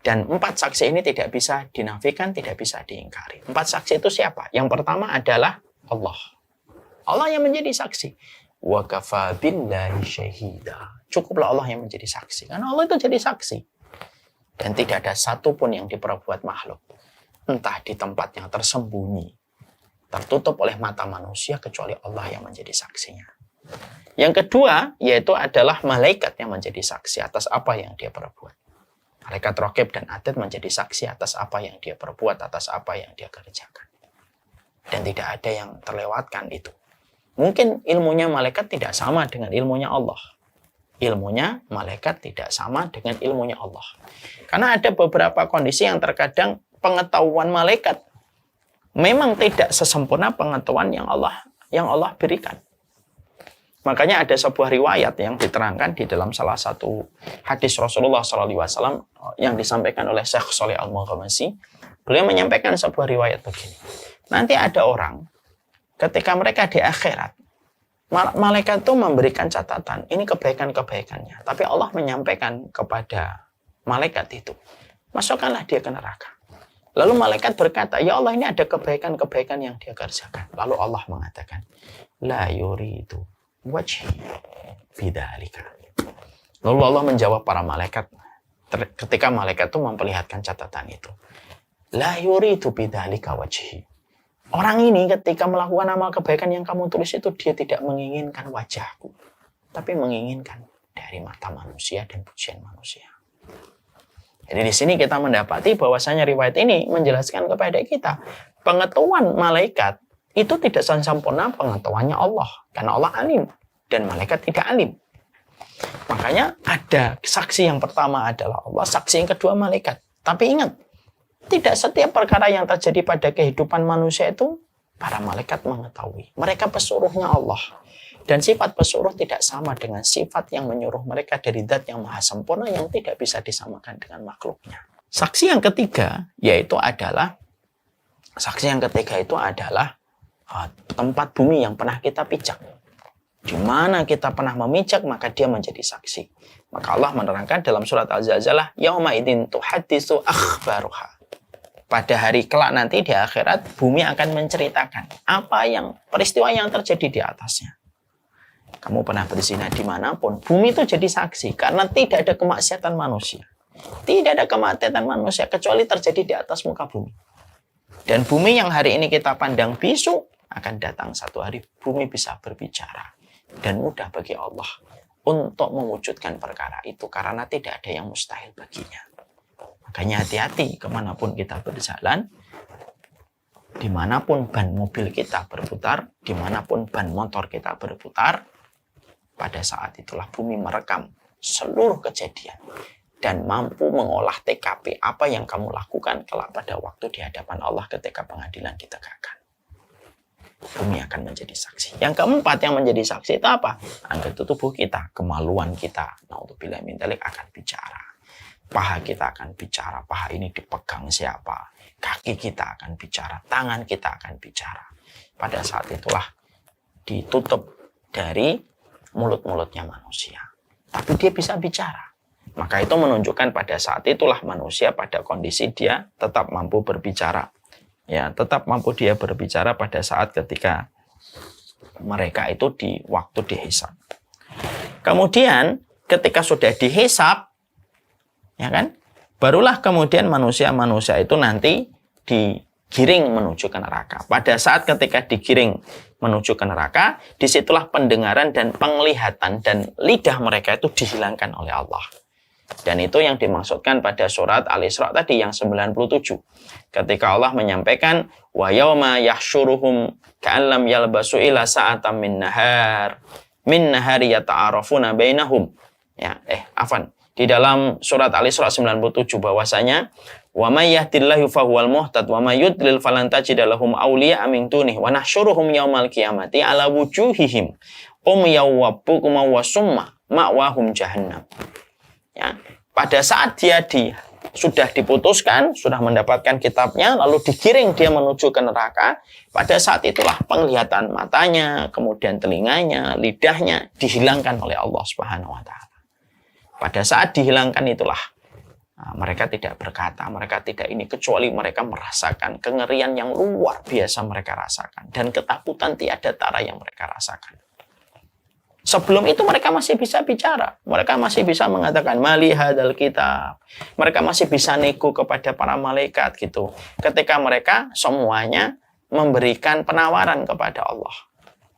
Dan 4 saksi ini tidak bisa dinafikan, tidak bisa diingkari. 4 saksi itu siapa? Yang pertama adalah Allah. Allah yang menjadi saksi. Wa kafa billahi syahida. Cukuplah Allah yang menjadi saksi. Karena Allah itu jadi saksi. Dan tidak ada satupun yang diperbuat makhluk. Entah di tempat yang tersembunyi, tertutup oleh mata manusia, kecuali Allah yang menjadi saksinya. Yang kedua, yaitu adalah malaikat yang menjadi saksi atas apa yang dia perbuat. Malaikat Raqib dan Atid menjadi saksi atas apa yang dia perbuat, atas apa yang dia kerjakan. Dan tidak ada yang terlewatkan itu. Mungkin ilmunya malaikat tidak sama dengan ilmunya Allah. Ilmunya malaikat tidak sama dengan ilmunya Allah. Karena ada beberapa kondisi yang terkadang pengetahuan malaikat memang tidak sesempurna pengetahuan yang Allah berikan. Makanya ada sebuah riwayat yang diterangkan di dalam salah satu hadis Rasulullah SAW yang disampaikan oleh Syekh Shalih Al-Maghamasi. Beliau menyampaikan sebuah riwayat begini. Nanti ada orang ketika mereka di akhirat, malaikat itu memberikan catatan, ini kebaikan-kebaikannya. Tapi Allah menyampaikan kepada malaikat itu, masukkanlah dia ke neraka. Lalu malaikat berkata, ya Allah, ini ada kebaikan-kebaikan yang dia kerjakan. Lalu Allah mengatakan, la yuridu wajhi bidzalika. Lalu Allah menjawab para malaikat, ketika malaikat itu memperlihatkan catatan itu, la yuridu bidzalika wajhi. Orang ini ketika melakukan amal kebaikan yang kamu tulis itu, dia tidak menginginkan wajahku, tapi menginginkan dari mata manusia dan pujian manusia. Jadi di sini kita mendapati bahwasanya riwayat ini menjelaskan kepada kita pengetahuan malaikat itu tidak sempurna pengetahuannya Allah, karena Allah alim dan malaikat tidak alim. Makanya ada saksi yang pertama adalah Allah, saksi yang kedua malaikat. Tapi ingat, tidak setiap perkara yang terjadi pada kehidupan manusia itu para malaikat mengetahui. Mereka pesuruhnya Allah. Dan sifat pesuruh tidak sama dengan sifat yang menyuruh mereka dari zat yang maha sempurna yang tidak bisa disamakan dengan makhluknya. Saksi yang ketiga adalah tempat bumi yang pernah kita pijak. Di mana kita pernah memijak, maka dia menjadi saksi. Maka Allah menerangkan dalam surat Al-Zalzalah, yauma idzin tuhaddisu akhbaruha. Pada hari kelak nanti di akhirat, bumi akan menceritakan peristiwa yang terjadi di atasnya. kamu pernah berzina dimanapun, bumi itu jadi saksi. Karena tidak ada kemaksiatan manusia. Tidak ada kemaksiatan manusia kecuali terjadi di atas muka bumi. Dan bumi yang hari ini kita pandang bisu, akan datang satu hari bumi bisa berbicara. Dan mudah bagi Allah untuk mewujudkan perkara itu. Karena tidak ada yang mustahil baginya. Makanya hati-hati kemanapun kita berjalan. Dimanapun ban mobil kita berputar. Dimanapun ban motor kita berputar. Pada saat itulah bumi merekam seluruh kejadian. Dan mampu mengolah TKP apa yang kamu lakukan kelak pada waktu di hadapan Allah ketika pengadilan ditegakkan. Bumi akan menjadi saksi. Yang keempat yang menjadi saksi itu apa? Anggota tubuh kita, kemaluan kita. Naudzubillah min dzalik akan bicara. Paha kita akan bicara. Paha ini dipegang siapa? Kaki kita akan bicara. Tangan kita akan bicara. Pada saat itulah ditutup dari mulut-mulutnya manusia. Tapi dia bisa bicara. Maka itu menunjukkan pada saat itulah manusia pada kondisi dia tetap mampu berbicara. Ya, tetap mampu dia berbicara pada saat ketika mereka itu di waktu dihisab. Kemudian ketika sudah dihisab, ya kan? Barulah kemudian manusia-manusia itu nanti digiring menuju ke neraka. Pada saat ketika digiring menuju ke neraka, disitulah pendengaran dan penglihatan dan lidah mereka itu dihilangkan oleh Allah. Dan itu yang dimaksudkan pada surat Al-Isra tadi yang 97. Ketika Allah menyampaikan wa yauma yahsyuruhum ka'an lam yalbasu ila sa'atan min nahari yata'arafuna bainahum. Ya, di dalam surat Al-Isra 97 bahwasanya wa may yahdillahu fahuwal muhtad wa may yudlil falan tajida lahum awliya min dunihi wa nahsyuruhum yaumal qiyamati ala wujuhihim umyaw wa bukma wa summa ma'wahum jahannam. Ya, pada saat dia sudah diputuskan, sudah mendapatkan kitabnya, lalu digiring dia menuju ke neraka, pada saat itulah penglihatan matanya, kemudian telinganya, lidahnya dihilangkan oleh Allah Subhanahu wa taala. Pada saat dihilangkan itulah mereka tidak berkata, mereka tidak ini kecuali mereka merasakan kengerian yang luar biasa mereka rasakan dan ketakutan tiada tara yang mereka rasakan. Sebelum itu mereka masih bisa bicara. Mereka masih bisa mengatakan mali hadal kitab. Mereka masih bisa nego kepada para malaikat gitu. Ketika mereka semuanya memberikan penawaran kepada Allah.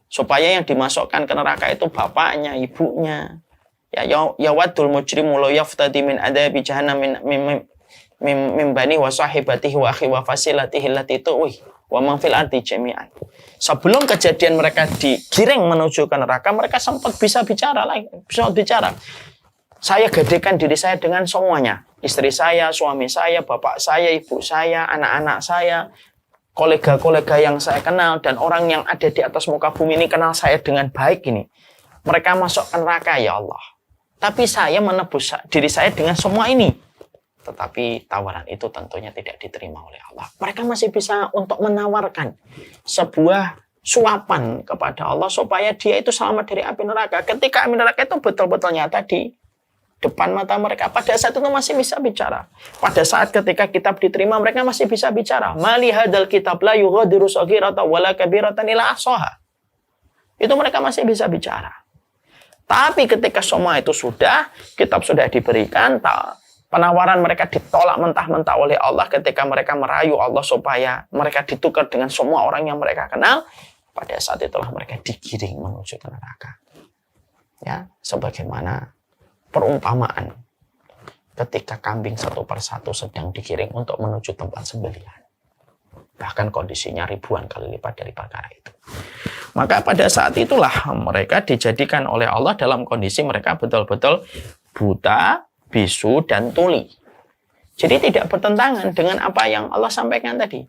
Supaya yang dimasukkan ke neraka itu bapaknya, ibunya. Ya wadul mujrimu law yaftadi min adabi jahannam min bani wa sahibatihi wa akhi wa fasilatihi allati tuwi wa man fil ardi jami'an. Sebelum kejadian mereka digiring menuju ke neraka, mereka sempat bisa bicara lagi, bisa bicara. Saya gadekan diri saya dengan semuanya. Istri saya, suami saya, bapak saya, ibu saya, anak-anak saya, kolega-kolega yang saya kenal, dan orang yang ada di atas muka bumi ini kenal saya dengan baik ini. Mereka masuk ke neraka, ya Allah. Tapi saya menebus diri saya dengan semua ini. Tetapi tawaran itu tentunya tidak diterima oleh Allah. Mereka masih bisa untuk menawarkan sebuah suapan kepada Allah supaya dia itu selamat dari api neraka. Ketika api neraka itu betul-betul nyata di depan mata mereka, pada saat itu masih bisa bicara. Pada saat ketika kitab diterima, mereka masih bisa bicara. Mali hadal kitab la yughadiru shaghiratan wala kabiratan illa ahsaha. Itu mereka masih bisa bicara. Tapi ketika semua itu sudah, kitab sudah diberikan, penawaran mereka ditolak mentah-mentah oleh Allah ketika mereka merayu Allah supaya mereka ditukar dengan semua orang yang mereka kenal. Pada saat itulah mereka digiring menuju ke neraka. Ya, sebagaimana perumpamaan ketika kambing satu persatu sedang digiring untuk menuju tempat sembelihan. Bahkan kondisinya ribuan kali lipat dari perkara itu. Maka pada saat itulah mereka dijadikan oleh Allah dalam kondisi mereka betul-betul buta, bisu, dan tuli. Jadi tidak bertentangan dengan apa yang Allah sampaikan tadi.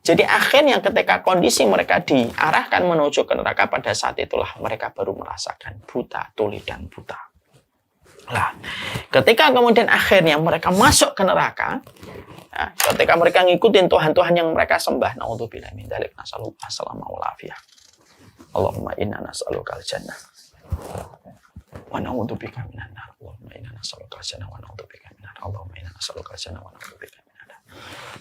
Jadi akhirnya ketika kondisi mereka diarahkan menuju ke neraka, pada saat itulah mereka baru merasakan buta, tuli, dan buta. Nah, ketika kemudian akhirnya mereka masuk ke neraka, nah, ketika mereka ngikutin Tuhan-Tuhan yang mereka sembah, naudzubillah min dzalik, nasallallahu alaihi wasallam. Allahumma inna nas'aluka al-jannah wa na'udzubika minan nar. Allahumma inna nas'aluka al-jannah wa na'udzubika minan nar. Allahumma inna nas'aluka al-jannah wa na'udzubika minan nar.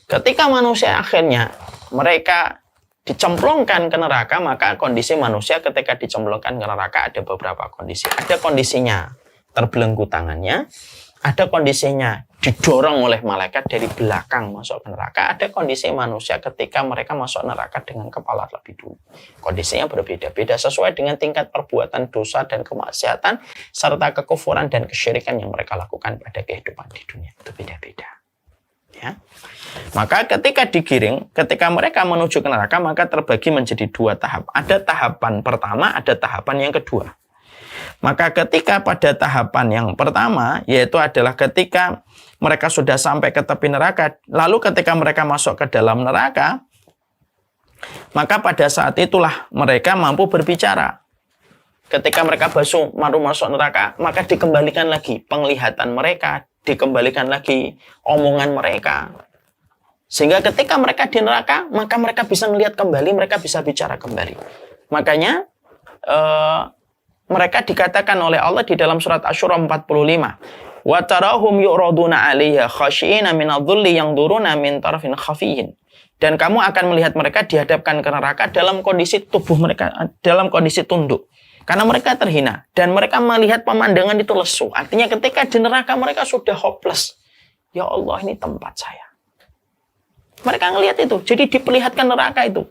Ketika manusia akhirnya mereka dicemplungkan ke neraka, maka kondisi manusia ketika dicemplungkan ke neraka ada beberapa kondisi. Ada kondisinya terbelenggu tangannya, ada kondisinya didorong oleh malaikat dari belakang masuk ke neraka, ada kondisi manusia ketika mereka masuk neraka dengan kepala lebih dulu. Kondisinya berbeda-beda sesuai dengan tingkat perbuatan dosa dan kemaksiatan serta kekufuran dan kesyirikan yang mereka lakukan pada kehidupan di dunia. Itu beda-beda. Ya. Maka ketika digiring, ketika mereka menuju ke neraka, maka terbagi menjadi dua tahap. Ada tahapan pertama, ada tahapan yang kedua. Maka ketika pada tahapan yang pertama, yaitu adalah ketika mereka sudah sampai ke tepi neraka, lalu ketika mereka masuk ke dalam neraka, maka pada saat itulah mereka mampu berbicara. Ketika mereka baru masuk neraka, maka dikembalikan lagi penglihatan mereka, dikembalikan lagi omongan mereka. Sehingga ketika mereka di neraka, maka mereka bisa melihat kembali, mereka bisa bicara kembali. Makanya mereka dikatakan oleh Allah di dalam surat Asy-Syura 45. Wa tarahum yu'raduna 'alaiha khashyina minadh-dhulli yanzuruna min tarfin khafiyyin. Dan kamu akan melihat mereka dihadapkan ke neraka dalam kondisi tubuh mereka, dalam kondisi tunduk. Karena mereka terhina. Dan mereka melihat pemandangan itu lesu. Artinya ketika di neraka mereka sudah hopeless. Ya Allah, ini tempat saya. Mereka ngelihat itu. Jadi diperlihatkan neraka itu.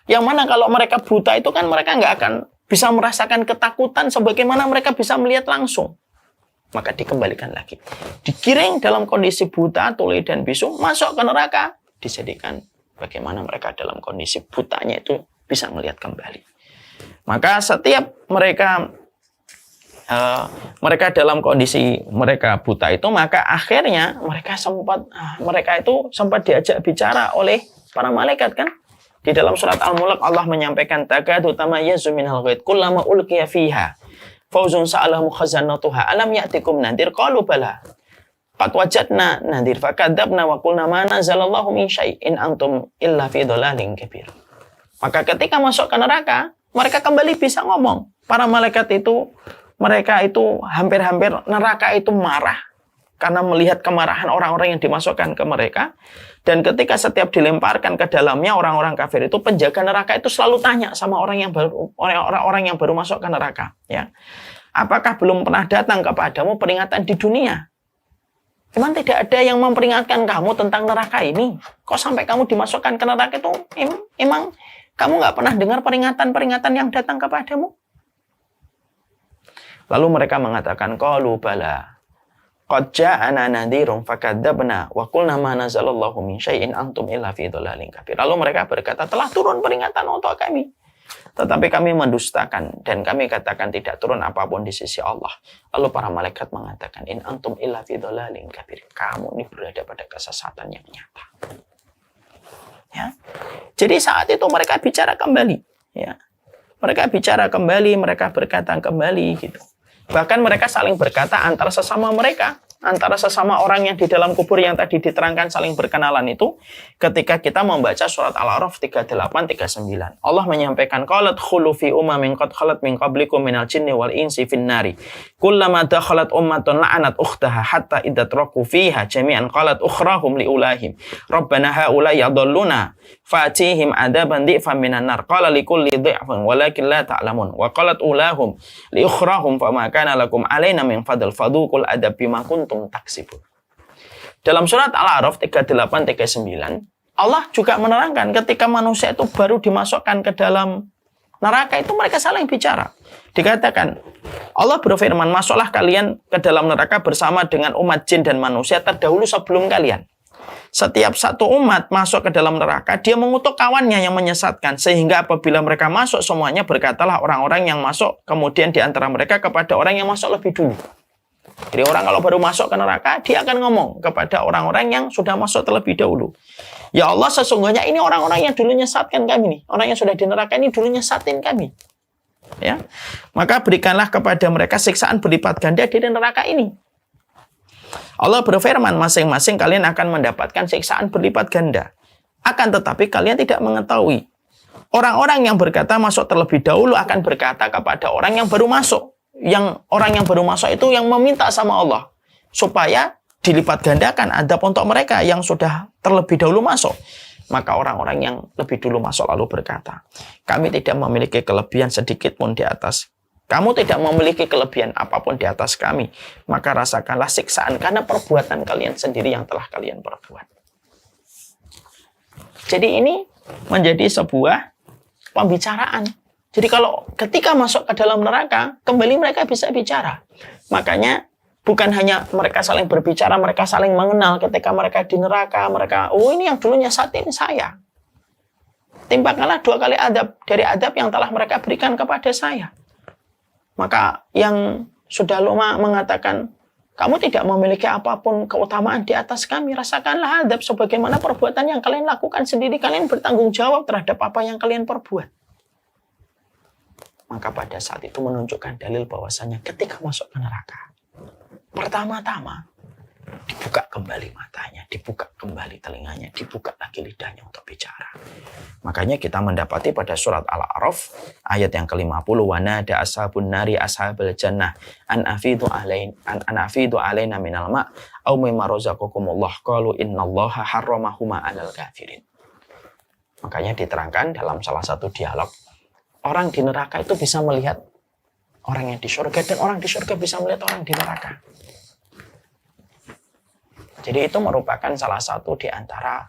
Yang mana kalau mereka buta itu kan mereka nggak akan bisa merasakan ketakutan sebagaimana mereka bisa melihat langsung. Maka dikembalikan lagi. Digiring dalam kondisi buta, tuli, dan bisu. Masuk ke neraka. Dijadikan bagaimana mereka dalam kondisi butanya itu bisa melihat kembali. Maka setiap mereka dalam kondisi mereka buta itu, maka akhirnya mereka itu sempat diajak bicara oleh para malaikat kan. Di dalam surat Al-Mulk Allah menyampaikan takadu tamayyazu minal ghaid kullama ulqiya fiha fawzun sa'alahum khazanatuha alam ya'tikum nadhir qalu bala qad wajadna nadhir fakadzabna wa qulna ma nazalallahu min syai'in antum illa fi dhalalin kabir. Maka ketika masuk ke neraka, mereka kembali bisa ngomong. Para malaikat itu, mereka itu hampir-hampir neraka itu marah karena melihat kemarahan orang-orang yang dimasukkan ke mereka. Dan ketika setiap dilemparkan ke dalamnya orang-orang kafir itu, penjaga neraka itu selalu tanya sama orang yang baru masuk ke neraka, ya. Apakah belum pernah datang kepadamu peringatan di dunia? Cuman tidak ada yang memperingatkan kamu tentang neraka ini. Kok sampai kamu dimasukkan ke neraka itu? Emang kamu nggak pernah dengar peringatan-peringatan yang datang kepadamu? Lalu mereka mengatakan, qalu bala qad ja'ana nadhirun fakadzabna wa qulna ma nazalallahu min syai'in antum illa fi dhalalin kabir. Lalu mereka berkata, telah turun peringatan untuk kami, tetapi kami mendustakan dan kami katakan tidak turun apapun di sisi Allah. Lalu para malaikat mengatakan, in antum illa fi dhalalin kabir. Kamu ini berada pada kesesatan yang nyata. Ya. Jadi saat itu mereka bicara kembali, ya. Mereka bicara kembali, mereka berkata kembali gitu. Bahkan mereka saling berkata antara sesama mereka, antara sesama orang yang di dalam kubur yang tadi diterangkan saling berkenalan itu, ketika kita membaca surat Al-A'raf 38-39. Allah menyampaikan, qalat khulu fi umamin qad khalat min qablikum minal jinni wal insi fin nari. Kullama dakhalat ummatun la'anat ukhtaha hatta idza traku fiha jami'an qalat ukhrahum liulahim. Rabbana haula yadalluna fatihim adaban dhi'fan minan nar. Qala likulli dhi'fan walakin la ta'lamun. Wa qalat ulahum li ukhrahum fama kana lakum alaina min fadl fadhuqul adab bima kuntum taksibun. Dalam surat Al-A'raf 38-39, Allah juga menerangkan ketika manusia itu baru dimasukkan ke dalam neraka itu mereka saling bicara. Dikatakan, Allah berfirman, masuklah kalian ke dalam neraka bersama dengan umat jin dan manusia terdahulu sebelum kalian. Setiap satu umat masuk ke dalam neraka, dia mengutuk kawannya yang menyesatkan. Sehingga apabila mereka masuk semuanya, berkatalah orang-orang yang masuk, kemudian di antara mereka kepada orang yang masuk lebih dulu. Jadi orang kalau baru masuk ke neraka, dia akan ngomong kepada orang-orang yang sudah masuk terlebih dahulu. Ya Allah, sesungguhnya ini orang-orang yang dulu nyesatkan kami nih. Orang yang sudah di neraka ini dulu nyesatin kami. Ya, maka berikanlah kepada mereka siksaan berlipat ganda di neraka ini. Allah berfirman, masing-masing kalian akan mendapatkan siksaan berlipat ganda. Akan tetapi kalian tidak mengetahui. Orang-orang yang berkata masuk terlebih dahulu akan berkata kepada orang yang baru masuk. Orang yang baru masuk itu yang meminta sama Allah supaya dilipat gandakan adab untuk mereka yang sudah terlebih dahulu masuk. Maka orang-orang yang lebih dulu masuk lalu berkata, kami tidak memiliki kelebihan sedikit pun di atas. Kamu tidak memiliki kelebihan apapun di atas kami. Maka rasakanlah siksaan karena perbuatan kalian sendiri yang telah kalian perbuat. Jadi ini menjadi sebuah pembicaraan. Jadi kalau ketika masuk ke dalam neraka, kembali mereka bisa bicara. Makanya bukan hanya mereka saling berbicara, mereka saling mengenal ketika mereka di neraka. Mereka, oh ini yang dulunya nyasatin saya. Timpakanlah 2 kali adab dari adab yang telah mereka berikan kepada saya. Maka yang sudah lama mengatakan, kamu tidak memiliki apapun keutamaan di atas kami. Rasakanlah adab sebagaimana perbuatan yang kalian lakukan sendiri. Kalian bertanggung jawab terhadap apa yang kalian perbuat. Maka pada saat itu menunjukkan dalil bahwasanya ketika masuk ke neraka, pertama-tama dibuka kembali matanya, dibuka kembali telinganya, dibuka lagi lidahnya untuk bicara. Makanya kita mendapati pada surat Al-A'raf ayat yang ke-50, wa nada ashabun nari ashabal jannah an afidu alaina minal ma' aw mimma razaqakumullah qalu innallaha harramahuma 'alal kafirin. Makanya diterangkan dalam salah satu dialog, orang di neraka itu bisa melihat orang yang di surga dan orang di surga bisa melihat orang di neraka. Jadi itu merupakan salah satu di antara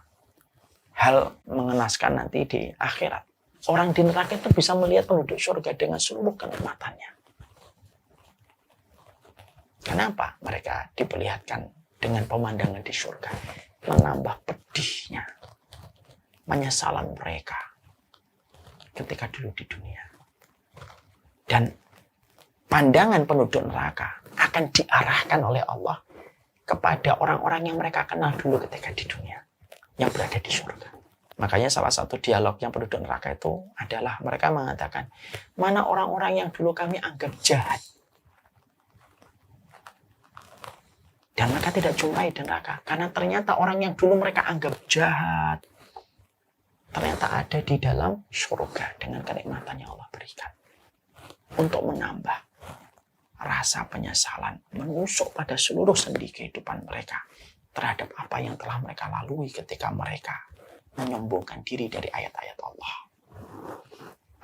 hal mengenaskan nanti di akhirat. Orang di neraka itu bisa melihat penduduk surga dengan seluruh kenikmatannya. Kenapa? Mereka diperlihatkan dengan pemandangan di surga. Menambah pedihnya penyesalan mereka ketika dulu di dunia. Dan pandangan penduduk neraka akan diarahkan oleh Allah kepada orang-orang yang mereka kenal dulu ketika di dunia, yang berada di surga. Makanya salah satu dialog yang penduduk neraka itu adalah mereka mengatakan, mana orang-orang yang dulu kami anggap jahat. Dan mereka tidak jumpai di neraka, karena ternyata orang yang dulu mereka anggap jahat, ternyata ada di dalam surga dengan kenikmatan yang Allah berikan. Untuk menambah rasa penyesalan menusuk pada seluruh sendi kehidupan mereka terhadap apa yang telah mereka lalui ketika mereka menyombongkan diri dari ayat-ayat Allah.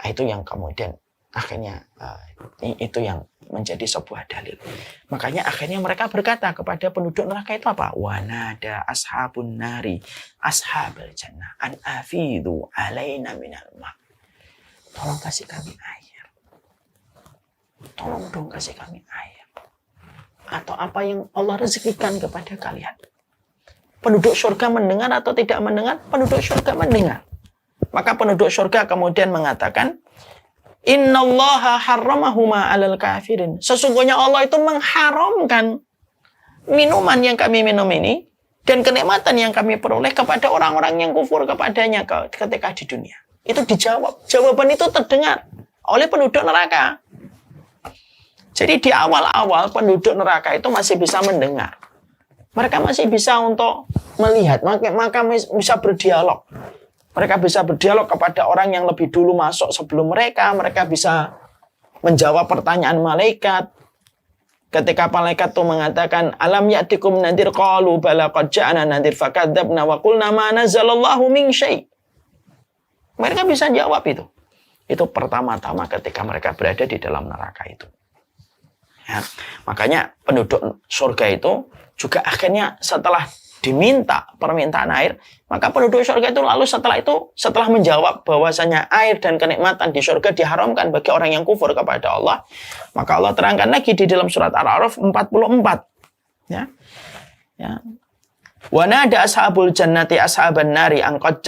Itu yang kemudian akhirnya itu yang menjadi sebuah dalil. Makanya akhirnya mereka berkata kepada penduduk neraka itu apa? Wa nada ashabun nari ashabal jannah an afidu alaina minal ma'. Tolong kasih kami air. Tolong dong kasih kami air. Atau apa yang Allah rezekikan kepada kalian. Penduduk surga mendengar atau tidak mendengar? Penduduk surga mendengar. Maka penduduk surga kemudian mengatakan, innallaha harramahuma 'alal kafirin. Sesungguhnya Allah itu mengharamkan minuman yang kami minum ini dan kenikmatan yang kami peroleh kepada orang-orang yang kufur kepadanya ketika di dunia. Itu dijawab. Jawaban itu terdengar oleh penduduk neraka. Jadi di awal-awal penduduk neraka itu masih bisa mendengar. Mereka masih bisa untuk melihat, maka bisa berdialog. Mereka bisa berdialog kepada orang yang lebih dulu masuk sebelum mereka. Mereka bisa menjawab pertanyaan malaikat. Ketika malaikat itu mengatakan, alam ya'tikum nadhir qalu bala qad ja'ana nadhir fakadzabna wa qulna ma nazzalallahu min syai'. Mereka bisa jawab itu. Itu pertama-tama ketika mereka berada di dalam neraka itu. Ya, makanya penduduk surga itu juga akhirnya setelah diminta permintaan air, maka penduduk surga itu lalu setelah menjawab bahwasanya air dan kenikmatan di surga diharamkan bagi orang yang kufur kepada Allah, maka Allah terangkan lagi di dalam surat Al-A'raf 44. Ya. Wa nada ashabul jannati ashaban nari an qad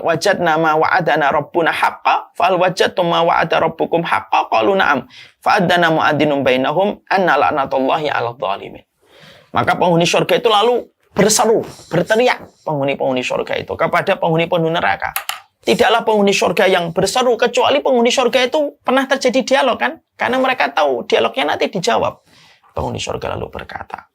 wajadna ma wa'adana rabbuna haqqan fal wajadtum ma wa'ada rabbukum haqqan qalu na'am fa adana mu'adzinun bainahum anna la'natullahi 'alal zalimin. Maka penghuni surga itu lalu berseru, berteriak penghuni-penghuni surga itu kepada penghuni-penghuni neraka. Tidaklah penghuni surga yang berseru, kecuali penghuni surga itu pernah terjadi dialog kan? Karena mereka tahu dialognya nanti dijawab. Penghuni surga lalu berkata,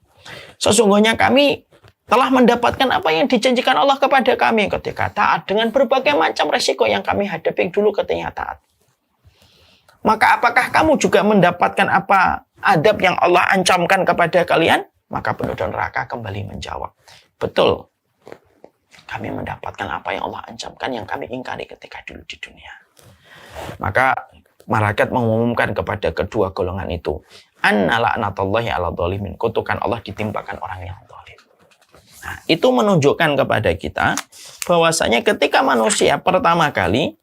sesungguhnya kami telah mendapatkan apa yang dijanjikan Allah kepada kami ketika taat dengan berbagai macam resiko yang kami hadapi dulu ketika taat. Maka apakah kamu juga mendapatkan apa adab yang Allah ancamkan kepada kalian? Maka penduduk neraka kembali menjawab, betul. Kami mendapatkan apa yang Allah ancamkan yang kami ingkari ketika dulu di dunia. Maka malaikat mengumumkan kepada kedua golongan itu, anna la'natullahi 'ala dzalimin, kutukan Allah ditimpakan orang yang zalim. Nah, itu menunjukkan kepada kita bahwasanya ketika manusia pertama kali,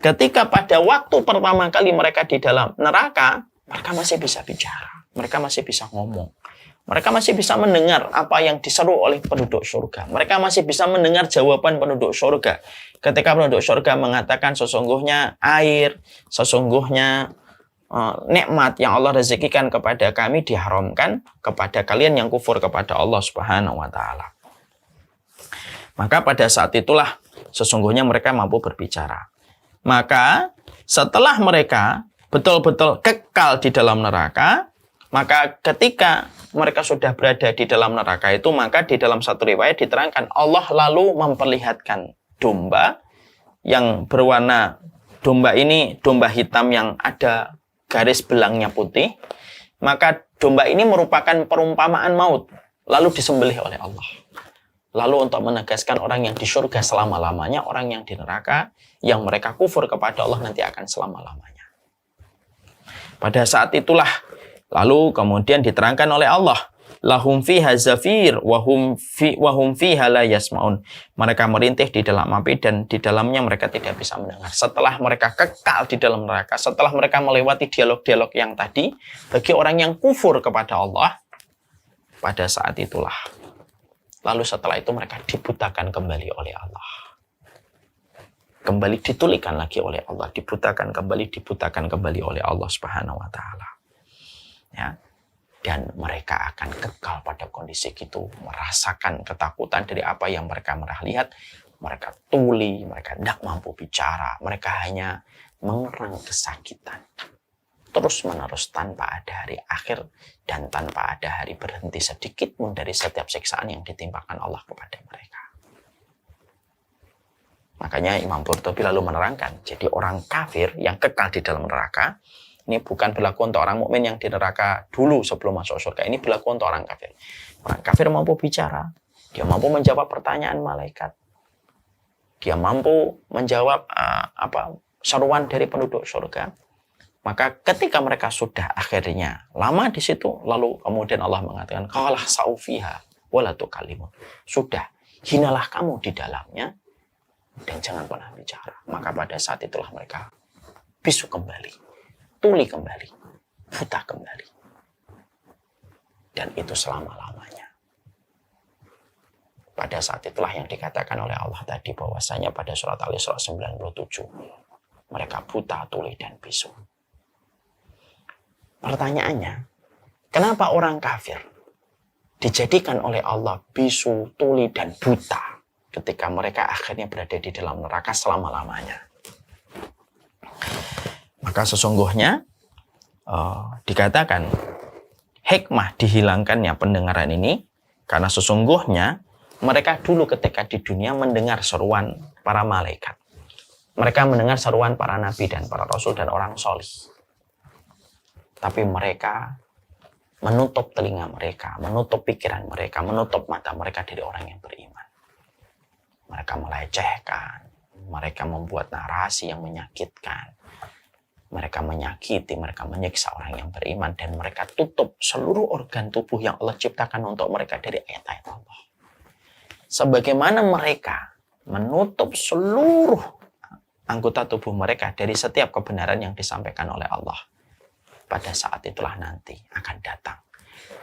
ketika pada waktu pertama kali mereka di dalam neraka, mereka masih bisa bicara, mereka masih bisa ngomong. Mereka masih bisa mendengar apa yang diseru oleh penduduk surga. Mereka masih bisa mendengar jawaban penduduk surga. Ketika penduduk surga mengatakan sesungguhnya air, sesungguhnya nikmat yang Allah rezekikan kepada kami diharamkan kepada kalian yang kufur kepada Allah Subhanahu wa taala. Maka pada saat itulah sesungguhnya mereka mampu berbicara. Maka setelah mereka betul-betul kekal di dalam neraka, maka ketika mereka sudah berada di dalam neraka itu, maka di dalam satu riwayat diterangkan Allah lalu memperlihatkan domba yang berwarna, domba ini domba hitam yang ada garis belangnya putih. Maka domba ini merupakan perumpamaan maut, lalu disembelih oleh Allah. Lalu untuk menegaskan orang yang di surga selama-lamanya, orang yang di neraka yang mereka kufur kepada Allah nanti akan selama-lamanya. Pada saat itulah lalu kemudian diterangkan oleh Allah, lahum fiha zafir wa hum fiha la yasmaun. Mereka merintih di dalam api dan di dalamnya mereka tidak bisa mendengar. Setelah mereka kekal di dalam neraka, setelah mereka melewati dialog-dialog yang tadi, bagi orang yang kufur kepada Allah, pada saat itulah lalu setelah itu mereka dibutakan kembali oleh Allah. Kembali ditulikan lagi oleh Allah, dibutakan kembali oleh Allah Subhanahu wa taala. Ya. Dan mereka akan kekal pada kondisi itu, merasakan ketakutan dari apa yang mereka lihat. Mereka tuli, mereka tidak mampu bicara, mereka hanya mengerang kesakitan. Terus-menerus tanpa ada hari akhir dan tanpa ada hari berhenti sedikit pun dari setiap siksaan yang ditimpakan Allah kepada mereka. Makanya Imam Qurtubi lalu menerangkan, jadi orang kafir yang kekal di dalam neraka, ini bukan berlaku untuk orang mukmin yang di neraka dulu sebelum masuk surga. Ini berlaku untuk orang kafir. Orang kafir mampu bicara, dia mampu menjawab pertanyaan malaikat, dia mampu menjawab seruan dari penduduk surga. Maka ketika mereka sudah akhirnya lama di situ, lalu kemudian Allah mengatakan, qalah saufiha wala tukalimun. Sudah, hinalah kamu di dalamnya dan jangan pernah bicara. Maka pada saat itulah mereka bisu kembali, tuli kembali, buta kembali. Dan itu selama-lamanya. Pada saat itulah yang dikatakan oleh Allah tadi bahwasanya pada surat Al-Isra 97, mereka buta, tuli, dan bisu. Pertanyaannya, kenapa orang kafir dijadikan oleh Allah bisu, tuli, dan buta ketika mereka akhirnya berada di dalam neraka selama-lamanya? Maka sesungguhnya dikatakan hikmah dihilangkannya pendengaran ini karena sesungguhnya mereka dulu ketika di dunia mendengar seruan para malaikat. Mereka mendengar seruan para nabi dan para rasul dan orang solih. Tapi mereka menutup telinga mereka, menutup pikiran mereka, menutup mata mereka dari orang yang beriman. Mereka melecehkan, mereka membuat narasi yang menyakitkan. Mereka menyakiti, mereka menyiksa orang yang beriman. Dan mereka tutup seluruh organ tubuh yang Allah ciptakan untuk mereka dari ayat-ayat Allah. Sebagaimana mereka menutup seluruh anggota tubuh mereka dari setiap kebenaran yang disampaikan oleh Allah. Pada saat itulah nanti akan datang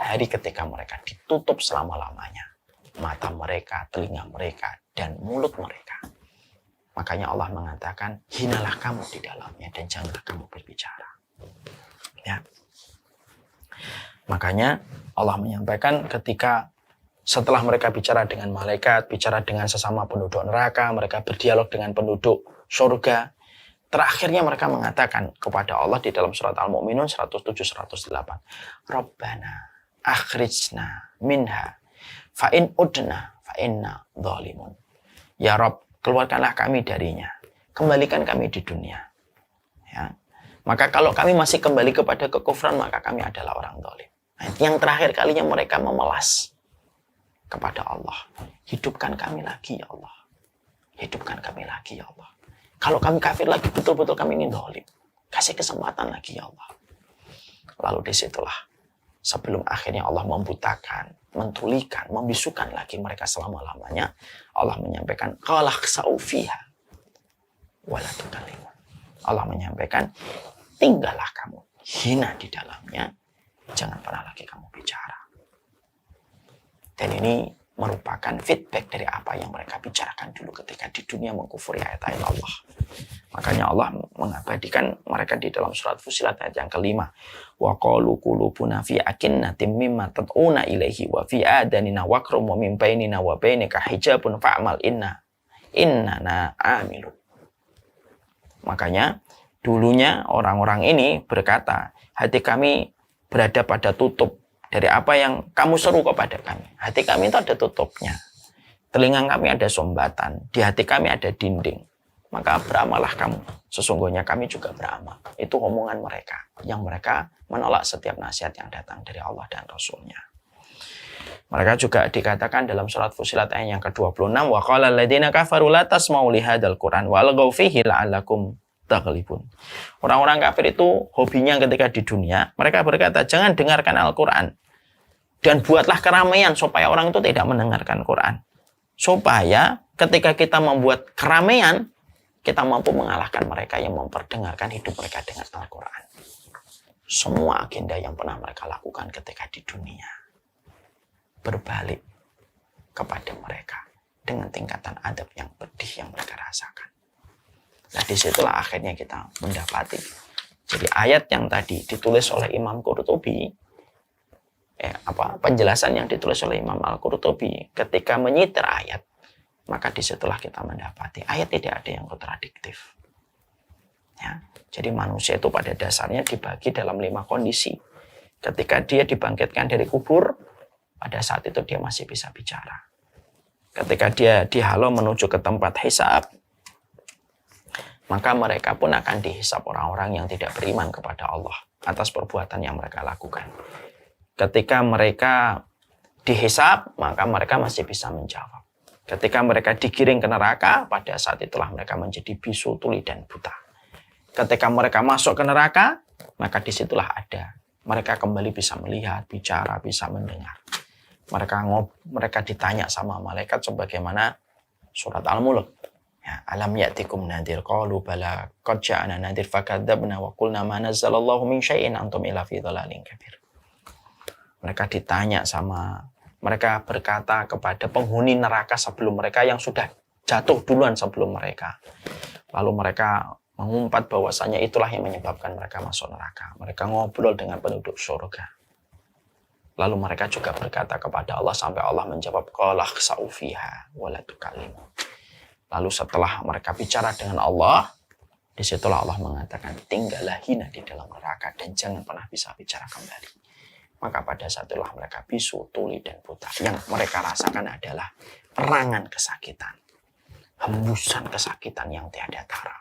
hari ketika mereka ditutup selama-lamanya. Mata mereka, telinga mereka, dan mulut mereka. Makanya Allah mengatakan, hinalah kamu di dalamnya dan janganlah kamu berbicara. Ya. Makanya Allah menyampaikan ketika setelah mereka bicara dengan malaikat, bicara dengan sesama penduduk neraka, mereka berdialog dengan penduduk surga, terakhirnya mereka mengatakan kepada Allah di dalam surat Al-Mu'minun 107-108. Rabbana akhrijna minha fa'in udna fa'inna dhalimun. Ya Rabb, keluarkanlah kami darinya. Kembalikan kami di dunia. Ya. Maka kalau kami masih kembali kepada kekufuran, maka kami adalah orang zalim. Nah, yang terakhir kalinya mereka memelas kepada Allah. Hidupkan kami lagi ya Allah. Hidupkan kami lagi ya Allah. Kalau kami kafir lagi, betul-betul kami ini zalim. Kasih kesempatan lagi ya Allah. Lalu disitulah sebelum akhirnya Allah membutakan, mentulikan, membisukan lagi mereka selama-lamanya, Allah menyampaikan qala khsa'u fiha wala tukallimun. Allah menyampaikan, tinggallah kamu hina di dalamnya, jangan pernah lagi kamu bicara. Dan ini merupakan feedback dari apa yang mereka bicarakan dulu ketika di dunia mengkufuri ayat-ayat Allah. Makanya Allah mengabadikan mereka di dalam surat Fussilat ayat yang kelima. Wa qalu qulubuna fi akinnatin mimma tad'una ilaihi wa fi adanina waqrum wa min bainina wa bainika hijabun fa'mal innana amilun. Makanya dulunya orang-orang ini berkata, hati kami berada pada tutup dari apa yang kamu seru kepada kami. Hati kami itu ada tutupnya. Telinga kami ada sumbatan. Di hati kami ada dinding. Maka beramallah kamu. Sesungguhnya kami juga beramal. Itu omongan mereka. Yang mereka menolak setiap nasihat yang datang dari Allah dan Rasulnya. Mereka juga dikatakan dalam surat Fussilat ayat yang ke-26. Wa qala alladziina kafaru la tasma'u li hadzal Qur'an walghaw fihi la'allakum taghlibun. Orang-orang kafir itu hobinya ketika di dunia, mereka berkata, jangan dengarkan Al-Quran. Dan buatlah keramaian supaya orang itu tidak mendengarkan Quran. Supaya ketika kita membuat keramaian, kita mampu mengalahkan mereka yang memperdengarkan hidup mereka dengan Al-Quran. Semua agenda yang pernah mereka lakukan ketika di dunia berbalik kepada mereka dengan tingkatan adab yang pedih yang mereka rasakan. Nah, disitulah akhirnya kita mendapati. Jadi ayat yang tadi ditulis oleh Imam Qurtubi, penjelasan yang ditulis oleh Imam Al-Qurtubi ketika menyitir ayat, maka disitulah kita mendapati ayat tidak ada yang kontradiktif. Ya, jadi manusia itu pada dasarnya dibagi dalam 5 kondisi. Ketika dia dibangkitkan dari kubur, pada saat itu dia masih bisa bicara. Ketika dia dihalau menuju ke tempat hisab, maka mereka pun akan dihisab orang-orang yang tidak beriman kepada Allah atas perbuatan yang mereka lakukan. Ketika mereka dihisab, maka mereka masih bisa menjawab. Ketika mereka digiring ke neraka, pada saat itulah mereka menjadi bisu, tuli, dan buta. Ketika mereka masuk ke neraka, maka disitulah ada. Mereka kembali bisa melihat, bicara, bisa mendengar. Mereka ditanya sama malaikat sebagaimana surat Al-Mulk. Ya, alam ya'tikum nadhir qalu bala qad ja'ana nadhir fakadzabna wa qulna ma nazzalallahu min syai'in antum illa fi dhalalin kabir. Mereka ditanya mereka berkata kepada penghuni neraka sebelum mereka yang sudah jatuh duluan sebelum mereka. Lalu mereka mengumpat bahwasanya itulah yang menyebabkan mereka masuk neraka. Mereka ngobrol dengan penduduk surga. Lalu mereka juga berkata kepada Allah sampai Allah menjawab qala khsa'u fiha wa la tukallimun. Lalu setelah mereka bicara dengan Allah, disitulah Allah mengatakan, tinggallah hina di dalam neraka dan jangan pernah bisa bicara kembali. Maka pada saat itulah mereka bisu, tuli, dan buta. Yang mereka rasakan adalah perangan kesakitan, hembusan kesakitan yang tiada tara.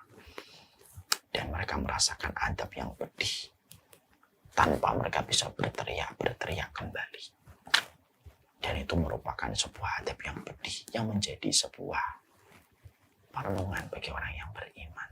Dan mereka merasakan adab yang pedih, tanpa mereka bisa berteriak kembali. Dan itu merupakan sebuah adab yang pedih, yang menjadi sebuah perenungan bagi orang yang beriman.